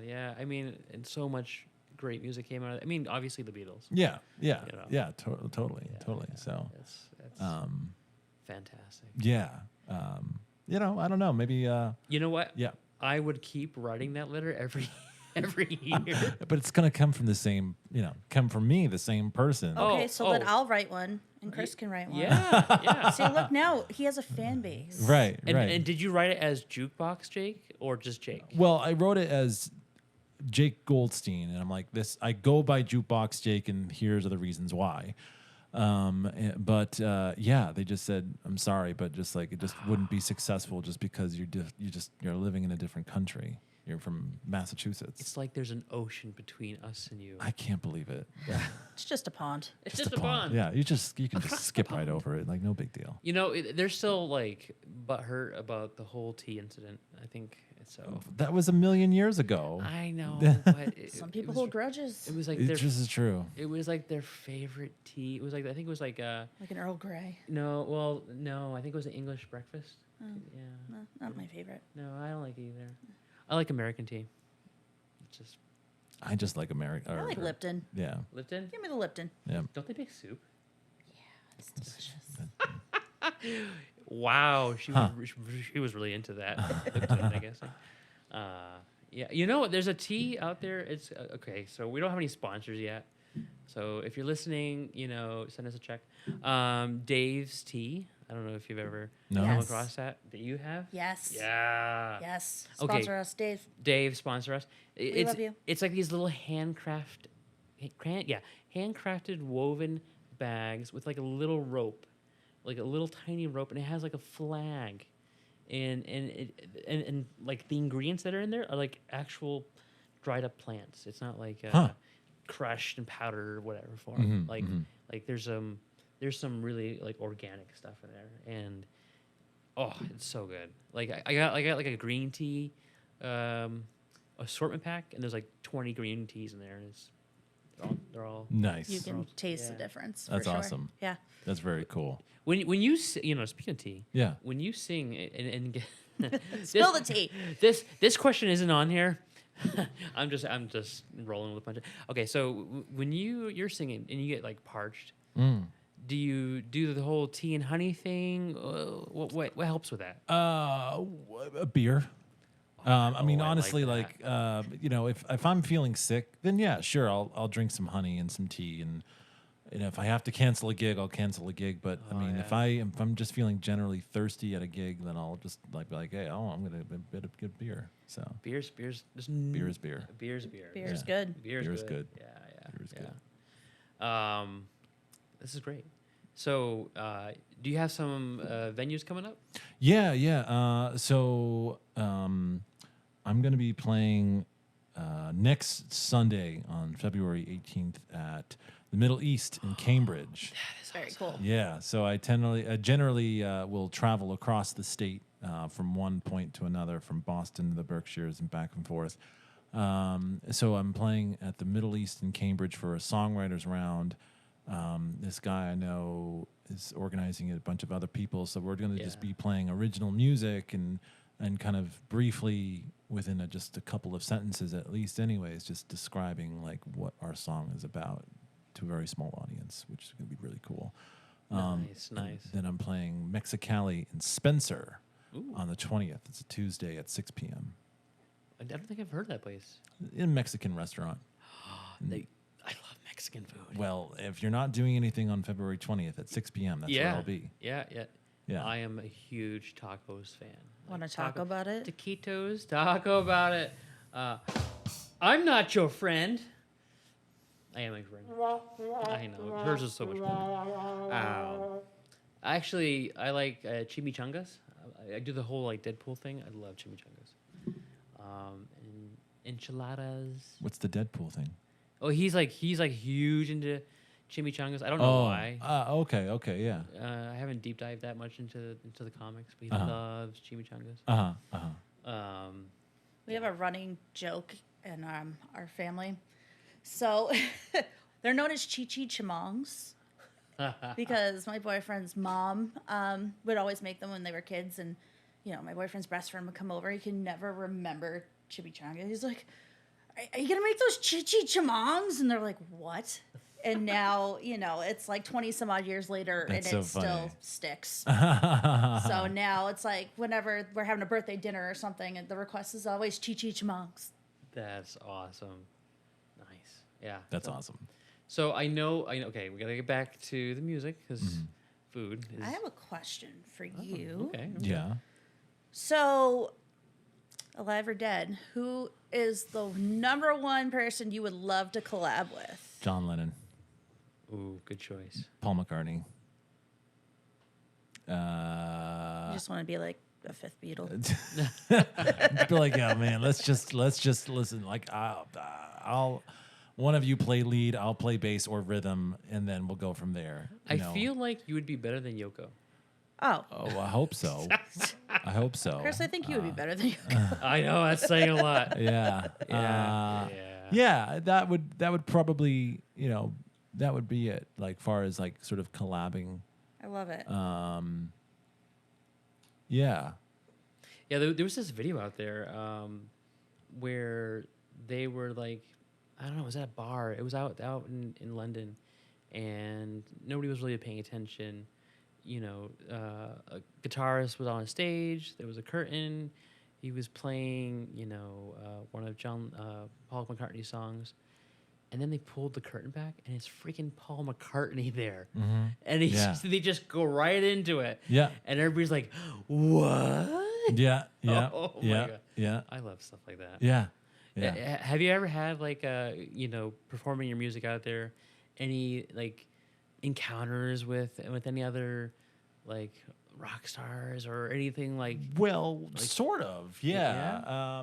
Yeah. I mean, and so much great music came out of it. I mean, obviously the Beatles. Yeah. Totally. Yeah. So, That's fantastic. yeah. I don't know. Maybe. You know what? Yeah. I would keep writing that letter every year. But it's going to come from the same, come from me, the same person. Okay, Oh, so then oh. I'll write one, and Chris can write one. Yeah. See, look now, he has a fan base. Right. And did you write it as Jukebox Jake or just Jake? Well, I wrote it as Jake Goldstein, and I'm like, I go by Jukebox Jake, and here's the reasons why. But they just said, I'm sorry, but just like it just wouldn't be successful just because you're living in a different country. You're from Massachusetts. It's like there's an ocean between us and you. I can't believe it. It's just a pond. It's just a pond. Yeah, you can just skip right over it, like no big deal. They're still like butthurt about the whole tea incident. I think So That was a million years ago. I know, but Some people hold grudges. It was like This is true. It was like their favorite tea. It was like I think it was like like an Earl Grey. no, I think it was an English breakfast. Oh. Yeah. No, not my favorite. No, I don't like it either. I like American tea. It's just I just like American. I like Lipton. Yeah. Lipton. Give me the Lipton. Yeah. Don't they make soup? It's delicious. Wow, she was really into that. Lipton, I guess. Yeah, you know what? There's a tea out there. It's okay. So we don't have any sponsors yet. So if you're listening, send us a check. Dave's Tea. I don't know if you've ever No. come Yes. across that. Do you have? Yes. Yeah. Yes. Okay. Sponsor us, Dave. Dave, sponsor us. It's, love you. It's like these little handcrafted woven bags with like a little rope, like a little tiny rope, and it has like a flag, and like the ingredients that are in there are like actual dried up plants. It's not like crushed and powdered or whatever form. Like there's some really like organic stuff in there, and it's so good. Like I got like a green tea assortment pack, and there's like 20 green teas in there, and they're all Nice. You can taste Yeah. the difference. That's for sure. awesome. Yeah. That's very cool. when you speaking of tea, Yeah. when you sing and get Spill the tea. This question isn't on here. I'm just rolling with a bunch of. Okay, so when you're singing and you get like parched, do you do the whole tea and honey thing? What helps with that? A beer. I mean, I like honestly, that. if I'm feeling sick, then yeah, sure, I'll drink some honey and some tea, and if I have to cancel a gig, I'll cancel a gig. But I mean, if I'm just feeling generally thirsty at a gig, then I'll just be like, hey, I'm gonna have a bit of good beer. So Beer's beer is beer. Beer's beer. Beer's good. Beer's good. Yeah. Beer's good. This is great. So, do you have some venues coming up? Yeah. So I'm going to be playing next Sunday on February 18th at the Middle East in Cambridge. It's very cool. Yeah. So I generally will travel across the state from one point to another, from Boston to the Berkshires and back and forth. So I'm playing at the Middle East in Cambridge for a songwriters round. This guy I know is organizing it, a bunch of other people. So we're going to just be playing original music and kind of briefly within just a couple of sentences at least anyways, just describing like what our song is about to a very small audience, which is going to be really cool. Nice. Then I'm playing Mexicali in Spencer on the 20th. It's a Tuesday at 6 p.m. I don't think I've heard that place. in a Mexican restaurant. I love Mexican food. Well, if you're not doing anything on February 20th at 6 p.m., that's where I'll be. Yeah. Yeah. I am a huge tacos fan. Want to talk about it? Taquitos, taco about it. I'm not your friend. I am your friend. I know. Hers is so much better. Actually, I like chimichangas. I do the whole like Deadpool thing. I love chimichangas. And enchiladas. What's the Deadpool thing? Oh, he's like huge into chimichangas. I don't know why. Okay, yeah. I haven't deep dived that much into the comics, but he loves chimichangas. We have a running joke in our family. So they're known as chimongs because my boyfriend's mom would always make them when they were kids. And, my boyfriend's best friend would come over. He can never remember chimichanga. He's like, are you going to make those chimongs? And they're like, what? And now, it's like 20 some odd years later That's and so it funny. still sticks. So now it's like whenever we're having a birthday dinner or something, and the request is always chimongs. That's awesome. Nice. Yeah. That's awesome. So I know. Okay, we gotta get back to the music because food is. I have a question for you. Okay. Yeah. So, alive or dead, who is the number one person you would love to collab with? John Lennon, Ooh, good choice. Paul McCartney. You just want to be like a fifth Beatle. Be like, yeah, man, let's just listen. Like, I'll one of you play lead, I'll play bass or rhythm, and then we'll go from there. I feel like you would be better than Yoko. Oh, Oh, I hope so. I hope so. Chris, I think you would be better than you. I know that's saying a lot. Yeah. Yeah, that would probably, that would be it. Like far as like sort of collabing. I love it. Yeah. Yeah, there was this video out there where they were like, I don't know, it was at a bar. It was out in London, and nobody was really paying attention. A guitarist was on a stage. There was a curtain. He was playing, one of Paul McCartney's songs. And then they pulled the curtain back, and it's freaking Paul McCartney there. Mm-hmm. And they just go right into it. Yeah. And everybody's like, what? Yeah. Yeah. Oh my yeah. God. Yeah. I love stuff like that. Yeah. Yeah. Have you ever had like performing your music out there, any like encounters with any other like rock stars or anything like? Well, sort of. Yeah.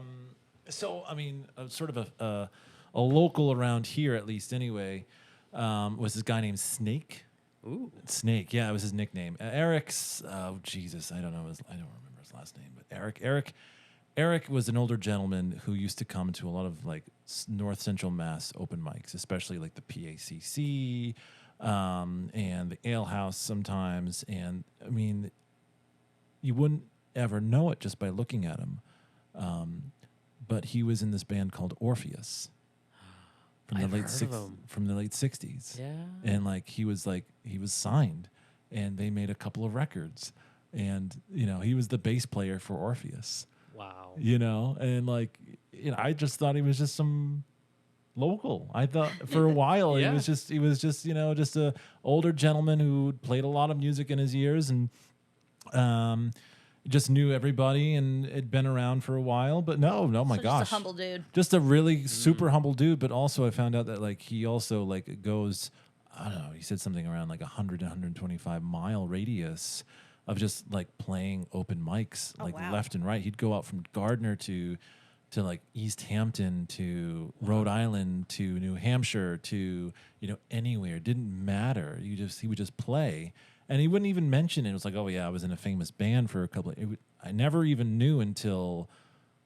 So I mean, sort of a local around here, at least anyway, was this guy named Snake. Ooh. Snake. Yeah, it was his nickname. Eric's. Oh Jesus, I don't remember his last name, but Eric was an older gentleman who used to come to a lot of like North Central Mass open mics, especially like the PACC and the Ale House sometimes. And I mean, you wouldn't ever know it just by looking at him. But he was in this band called Orpheus from the late '60s. Yeah. And like he was signed, and they made a couple of records, and he was the bass player for Orpheus. Wow. And like, I just thought he was just some local. I thought for a while Yeah. he was just just a older gentleman who played a lot of music in his years and just knew everybody and had been around for a while. But no, my gosh, just a humble dude. just a really super humble dude. But also, I found out that like he also like goes, I don't know, he said something around like 100 to 125 mile radius of just like playing open mics like wow. left and right. He'd go out from Gardner to like East Hampton to Rhode Island to New Hampshire to anywhere. It didn't matter. He would just play, and he wouldn't even mention it. It was like, oh yeah, I was in a famous band for a couple. I never even knew until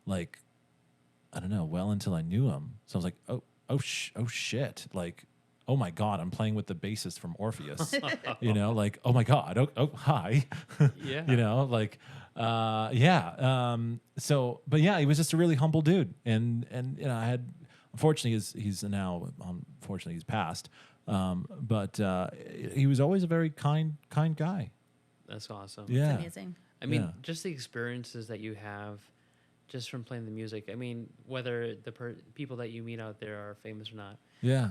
like I don't know, well until I knew him. So I was like, oh shit, like. Oh my God, I'm playing with the bassist from Orpheus. Like, oh my God, oh hi. Yeah. But yeah, he was just a really humble dude. And I had, unfortunately, he's passed. But he was always a very kind guy. That's awesome. Yeah. It's amazing. I mean, Yeah. just the experiences that you have just from playing the music. I mean, whether the people that you meet out there are famous or not. Yeah.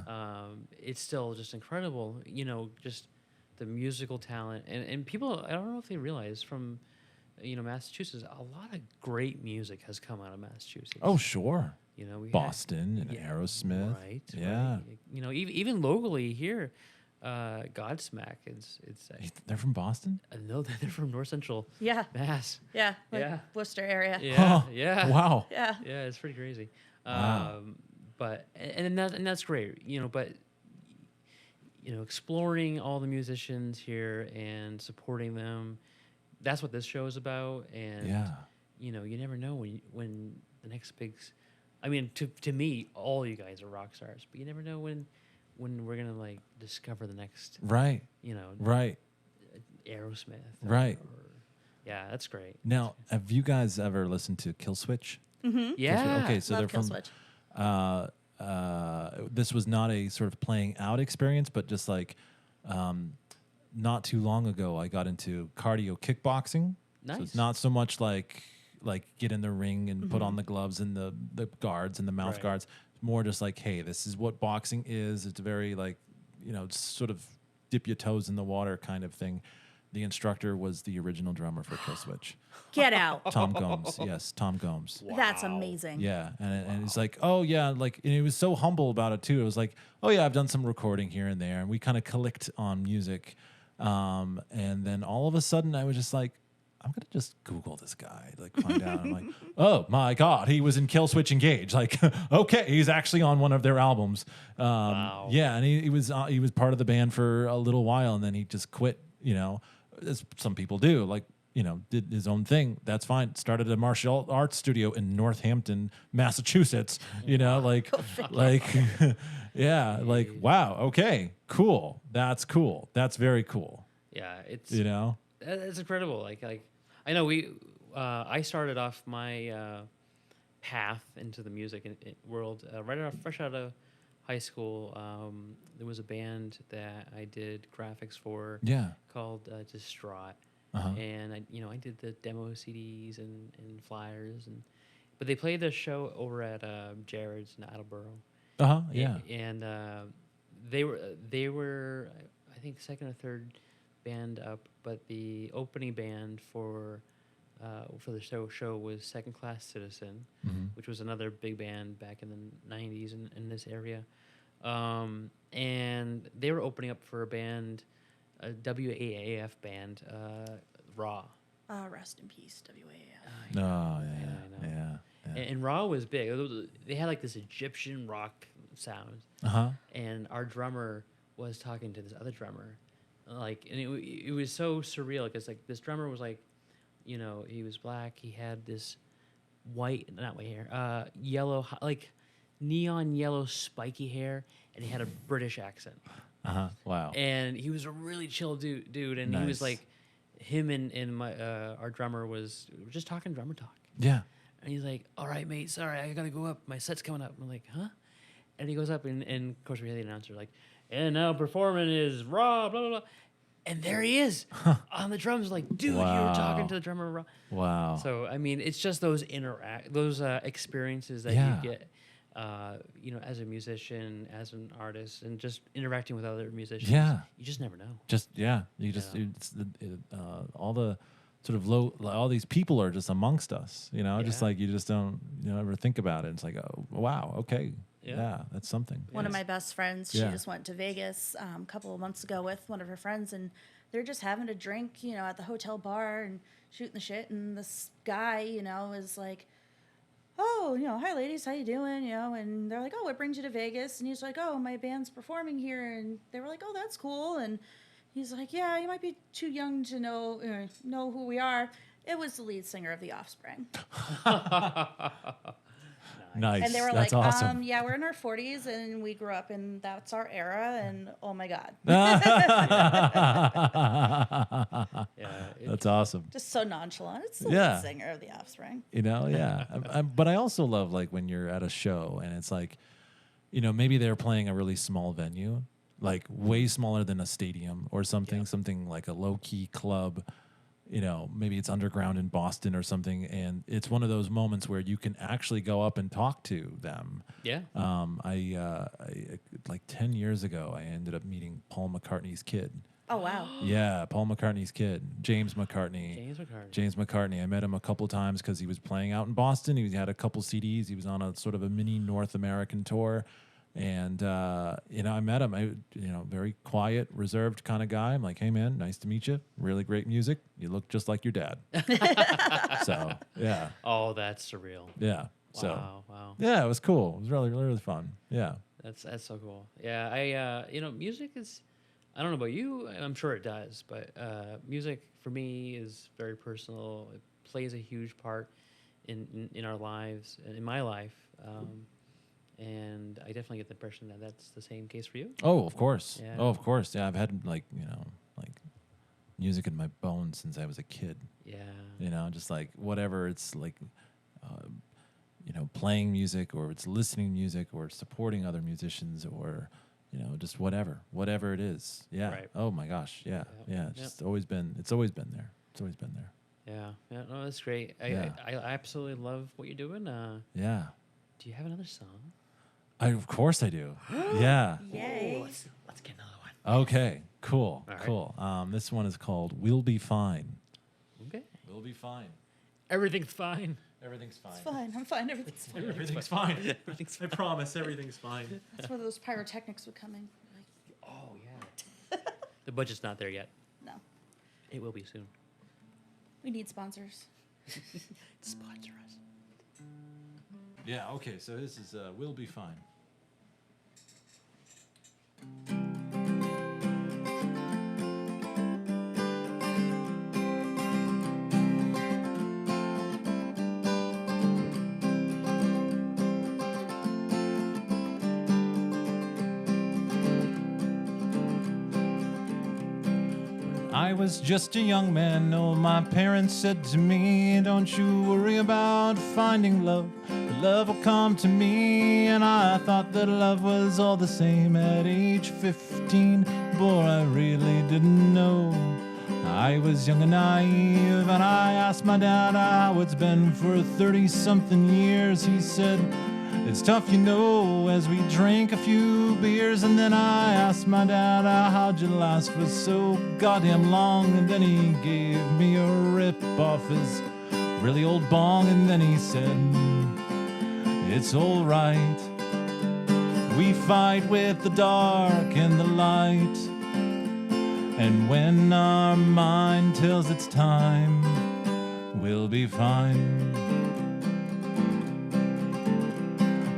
It's still just incredible, just the musical talent. And people, I don't know if they realize from, Massachusetts, a lot of great music has come out of Massachusetts. Oh, sure. We Boston and Yeah, Aerosmith. Right. Yeah. Right. Even locally here, Godsmack, it's They're from Boston? no, they're from North Central Yeah. Mass. Yeah. Like Yeah. Worcester area. Yeah. Oh, Yeah. Wow. Yeah. Yeah, it's pretty crazy. Wow. But that's great, but exploring all the musicians here and supporting them, that's what this show is about. And Yeah. you never know when the next big. I mean, to me, all you guys are rock stars, but you never know when we're gonna like discover the next. Right. Right. Aerosmith. Right. Yeah, that's great. Now, have you guys ever listened to Killswitch? Yeah. Okay, so Love they're from. Killswitch. This was not a sort of playing out experience, but just like not too long ago, I got into cardio kickboxing. Nice. So it's not so much like get in the ring and put on the gloves and the guards and the mouth Right. guards. It's more just like, hey, this is what boxing is. It's very like, sort of dip your toes in the water kind of thing. The instructor was the original drummer for Killswitch. Get out. Tom Gomes. Yes, Tom Gomes. That's amazing. Yeah, and it's like, oh yeah, like, and he was so humble about it too. It was like, oh yeah, I've done some recording here and there, and we kind of clicked on music, and then all of a sudden, I was just like, I'm gonna just Google this guy, like find out. I'm like, oh my God, he was in Killswitch Engage. Like, okay, he's actually on one of their albums. Wow. Yeah, and he was part of the band for a little while, and then he just quit. as some people do, like, did his own thing. That's fine. Started a martial arts studio in Northampton, Massachusetts. Like, yeah, like, wow, okay, cool. That's cool. That's very cool. Yeah, it's it's incredible. Like I know I started off my path into the music world fresh out of high school. There was a band that I did graphics for. Yeah. Called Distraught. Uh-huh. And I did the demo CDs and flyers but they played the show over at Jared's in Attleboro. Yeah. And they were I think second or third band up, but the opening band for the show was Second Class Citizen, which was another big band back in the 90s in this area. And they were opening up for a band, a WAAF band, Raw. Rest in peace, WAAF. Yeah. And Raw was big. They had like this Egyptian rock sound. And our drummer was talking to this other drummer. And it was so surreal because like this drummer was like, he was black. He had this yellow, like neon yellow spiky hair, and he had a British accent. Wow. And he was a really chill dude, and Nice. he was like, him and my our drummer were just talking drummer talk. Yeah. And he's like, "All right, mate, sorry, I gotta go up. My set's coming up." I'm like, "Huh?" And he goes up, and of course we had the announcer like, "And now performing is Raw, blah blah blah." And there he is on the drums, like, dude, you were talking to the drummer. Raw. Wow. So I mean, it's just those experiences that you get. As a musician, as an artist, and just interacting with other musicians, you just never know. All the sort of all these people are just amongst us, just like you just don't, ever think about it. It's like, oh, wow, okay, yeah, that's something. One of my best friends, she just went to Vegas a couple of months ago with one of her friends, and they're just having a drink, at the hotel bar and shooting the shit, and this guy, is like, "Oh, hi ladies, how you doing?" And they're like, "Oh, what brings you to Vegas?" And he's like, "Oh, my band's performing here." And they were like, "Oh, that's cool." And he's like, "Yeah, you might be too young to know who we are." It was the lead singer of The Offspring. Nice. And they were that's like, awesome. "Yeah, we're in our 40s and we grew up and that's our era." And oh my God. That's awesome. Just so nonchalant. It's the Yeah. lead singer of The Offspring. But I also love like when you're at a show and it's like, maybe they're playing a really small venue, like way smaller than a stadium or something like a low key club. Maybe it's underground in Boston or something, and it's one of those moments where you can actually go up and talk to them. Yeah. I like 10 years ago, I ended up meeting Paul McCartney's kid. Oh, wow. Yeah, Paul McCartney's kid, James McCartney. James McCartney. I met him a couple times because he was playing out in Boston. He had a couple CDs. He was on a sort of a mini North American tour. And, I met him, very quiet, reserved kind of guy. I'm like, "Hey, man, nice to meet you. Really great music. You look just like your dad." So, yeah. Oh, that's surreal. Yeah. Wow. Yeah, it was cool. It was really, really fun. Yeah. That's so cool. Yeah, music is, I don't know about you, I'm sure it does, but music for me is very personal. It plays a huge part in our lives, in my life. And I definitely get the impression that that's the same case for you. Oh, of course. Yeah. Oh, of course. Yeah, I've had like music in my bones since I was a kid. Yeah. Just like whatever. It's like, playing music, or it's listening to music, or supporting other musicians, or just whatever it is. Yeah. Right. Oh my gosh. Yeah. Yeah. It's always been there. It's always been there. Yeah. No, that's great. Yeah. I absolutely love what you're doing. Yeah. Do you have another song? Of course I do. Yeah. Yay. Let's get another one. Okay. Cool. All right. Cool. This one is called "We'll Be Fine." Okay. We'll be fine. Everything's fine. Everything's fine. It's fine. I'm fine. Everything's fine. Everything's fine. I promise, everything's fine. That's where those pyrotechnics would come in. Like, Oh, yeah. The budget's not there yet. no. It will be soon. We need sponsors. Sponsor us. Yeah. Okay. So this is "We'll Be Fine." I was just a young man, oh, my parents said to me, don't you worry about finding love, love will come to me. And I thought that love was all the same at age 15. Boy, I really didn't know. I was young and naive, and I asked my dad how it's been for 30-something years. He said, it's tough, you know, as we drank a few beers. And then I asked my dad, how'd you last for so goddamn long? And then he gave me a rip off his really old bong. And then he said, it's all right. We fight with the dark and the light. And when our mind tells it's time, we'll be fine.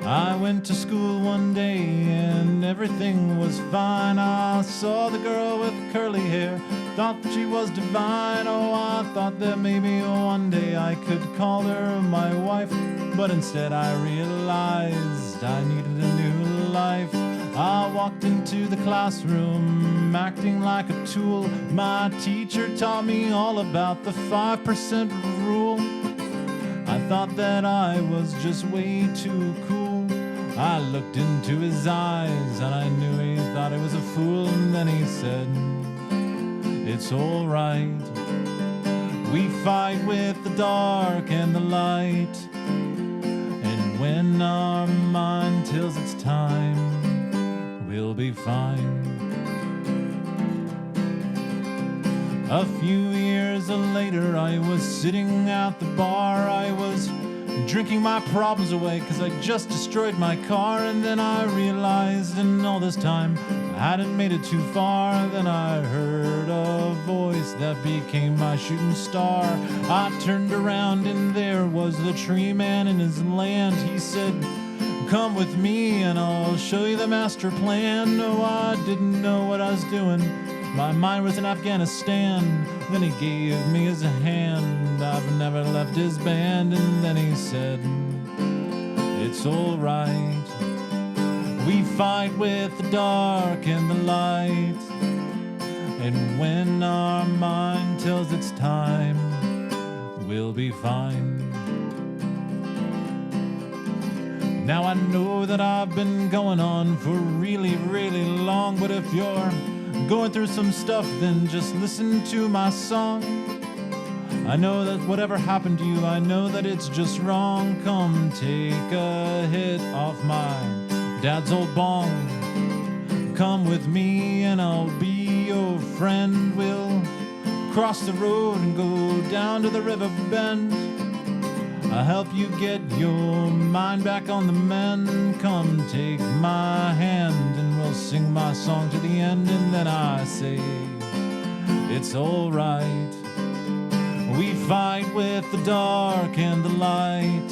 I went to school one day and everything was fine. I saw the girl with curly hair, thought that she was divine. Oh, I thought that maybe one day I could call her my wife. But instead I realized I needed a new life. I walked into the classroom acting like a tool. My teacher taught me all about the 5% rule. I thought that I was just way too cool. I looked into his eyes and I knew he thought I was a fool. And then he said, it's all right. We fight with the dark and the light. And when our mind tells it's time, we'll be fine. A few years later, I was sitting at the bar. I was drinking my problems away because I just destroyed my car. And then I realized in all this time I hadn't made it too far. Then I heard a voice that became my shooting star. I turned around and there was the tree man in his land. He said, come with me and I'll show you the master plan. No, I didn't know what I was doing. My mind was in Afghanistan. Then he gave me his hand. I've never left his band. And then he said, it's all right. We fight with the dark and the light. And when our mind tells it's time, we'll be fine. Now I know that I've been going on for really, really long. But if you're going through some stuff, then just listen to my song. I know that whatever happened to you, I know that it's just wrong. Come take a hit off my dad's old bong. Come with me and I'll be your friend. We'll cross the road and go down to the river bend. I'll help you get your mind back on the mend. Come take my hand and we'll sing my song to the end. And then I say, it's all right. We fight with the dark and the light.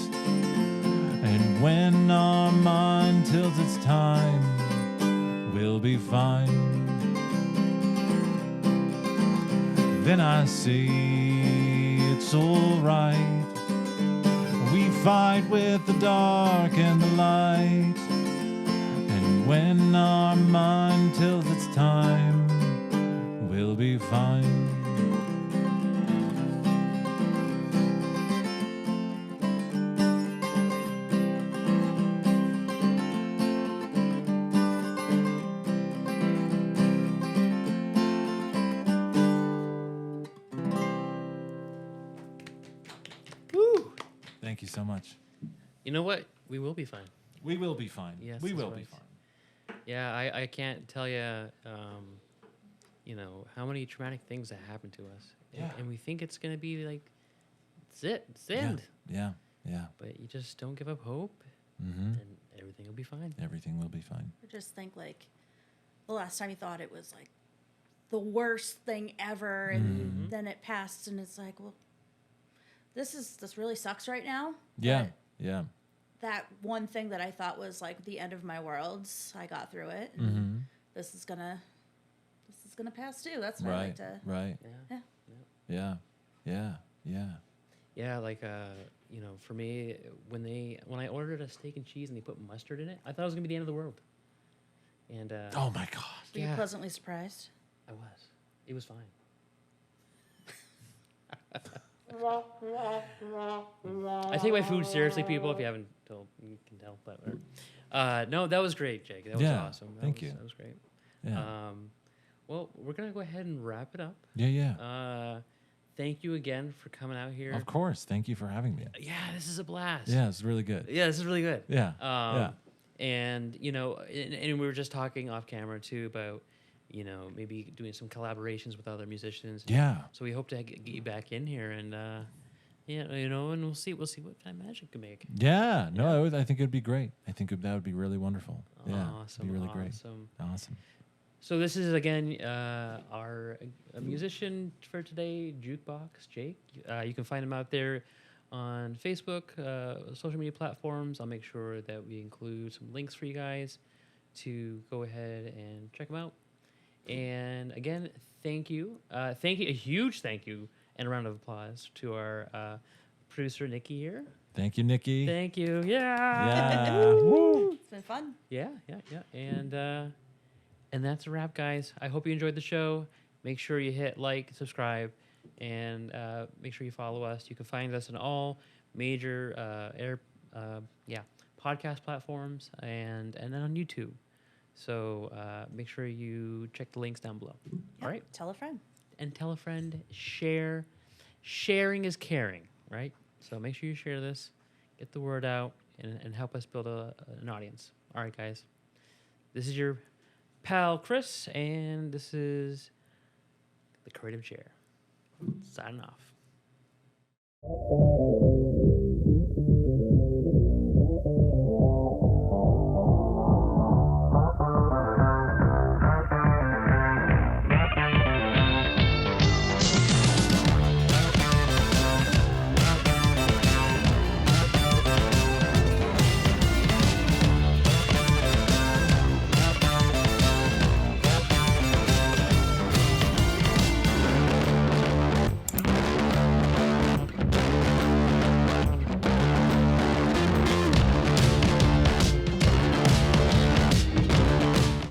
And when our mind tells it's time, we'll be fine. Then I say, it's all right. We fight with the dark and the light. And when our mind tells it's time, we'll be fine. Thank you so much. You know what? We will be fine. We will be fine. Yes, we that's will be right. fine. Yeah, I can't tell you, you know, how many traumatic things that happen to us. Yeah. And we think it's going to be like, it's it. It's the end. Yeah. Yeah. But you just don't give up hope, Mm-hmm. and everything will be fine. Everything will be fine. I just think like the last time you thought it was like the worst thing ever, and then it passed, and it's like, well, this really sucks right now. Yeah. But Yeah. that one thing that I thought was like the end of my world, I got through it. And Mm-hmm. this is gonna pass too. That's what I like Right. to. Right. Yeah. Yeah. Yeah. Yeah. Yeah, like you know, for me, when I ordered a steak and cheese and they put mustard in it, I thought it was gonna be the end of the world. And Oh my God. Were you Yeah. pleasantly surprised? I was. It was fine. I take my food seriously, people. If you haven't told, you can tell. But no, that was great, Jake. That was awesome. Thank you. That was great. Yeah. Well, we're gonna go ahead and wrap it up. Yeah. Thank you again for coming out here. Of course. Thank you for having me. Yeah, this is a blast. Yeah, it's really good. Yeah, this is really good. Yeah. And and we were just talking off camera too about maybe doing some collaborations with other musicians. Yeah. So we hope to get you back in here and and we'll see what kind of magic you can make. Yeah. No, I think it would be great. I think that would be really wonderful. Yeah. Awesome. It'd be really Awesome. great. Awesome. So this is again our musician for today, Jukebox Jake. You can find him out there on Facebook, social media platforms. I'll make sure that we include some links for you guys to go ahead and check him out. And again, thank you, a huge thank you, and a round of applause to our producer Nikki here. Thank you, Nikki. Thank you. Yeah. Yeah. Woo. It's been fun. Yeah. And that's a wrap, guys. I hope you enjoyed the show. Make sure you hit like, subscribe, and make sure you follow us. You can find us on all major podcast platforms and then on YouTube. So make sure you check the links down below. Yep. All right. Tell a friend. And tell a friend. Share. Sharing is caring, right? So make sure you share this, get the word out, and help us build an audience. All right, guys. This is your pal Chris, and this is the Creative Chair. Signing off.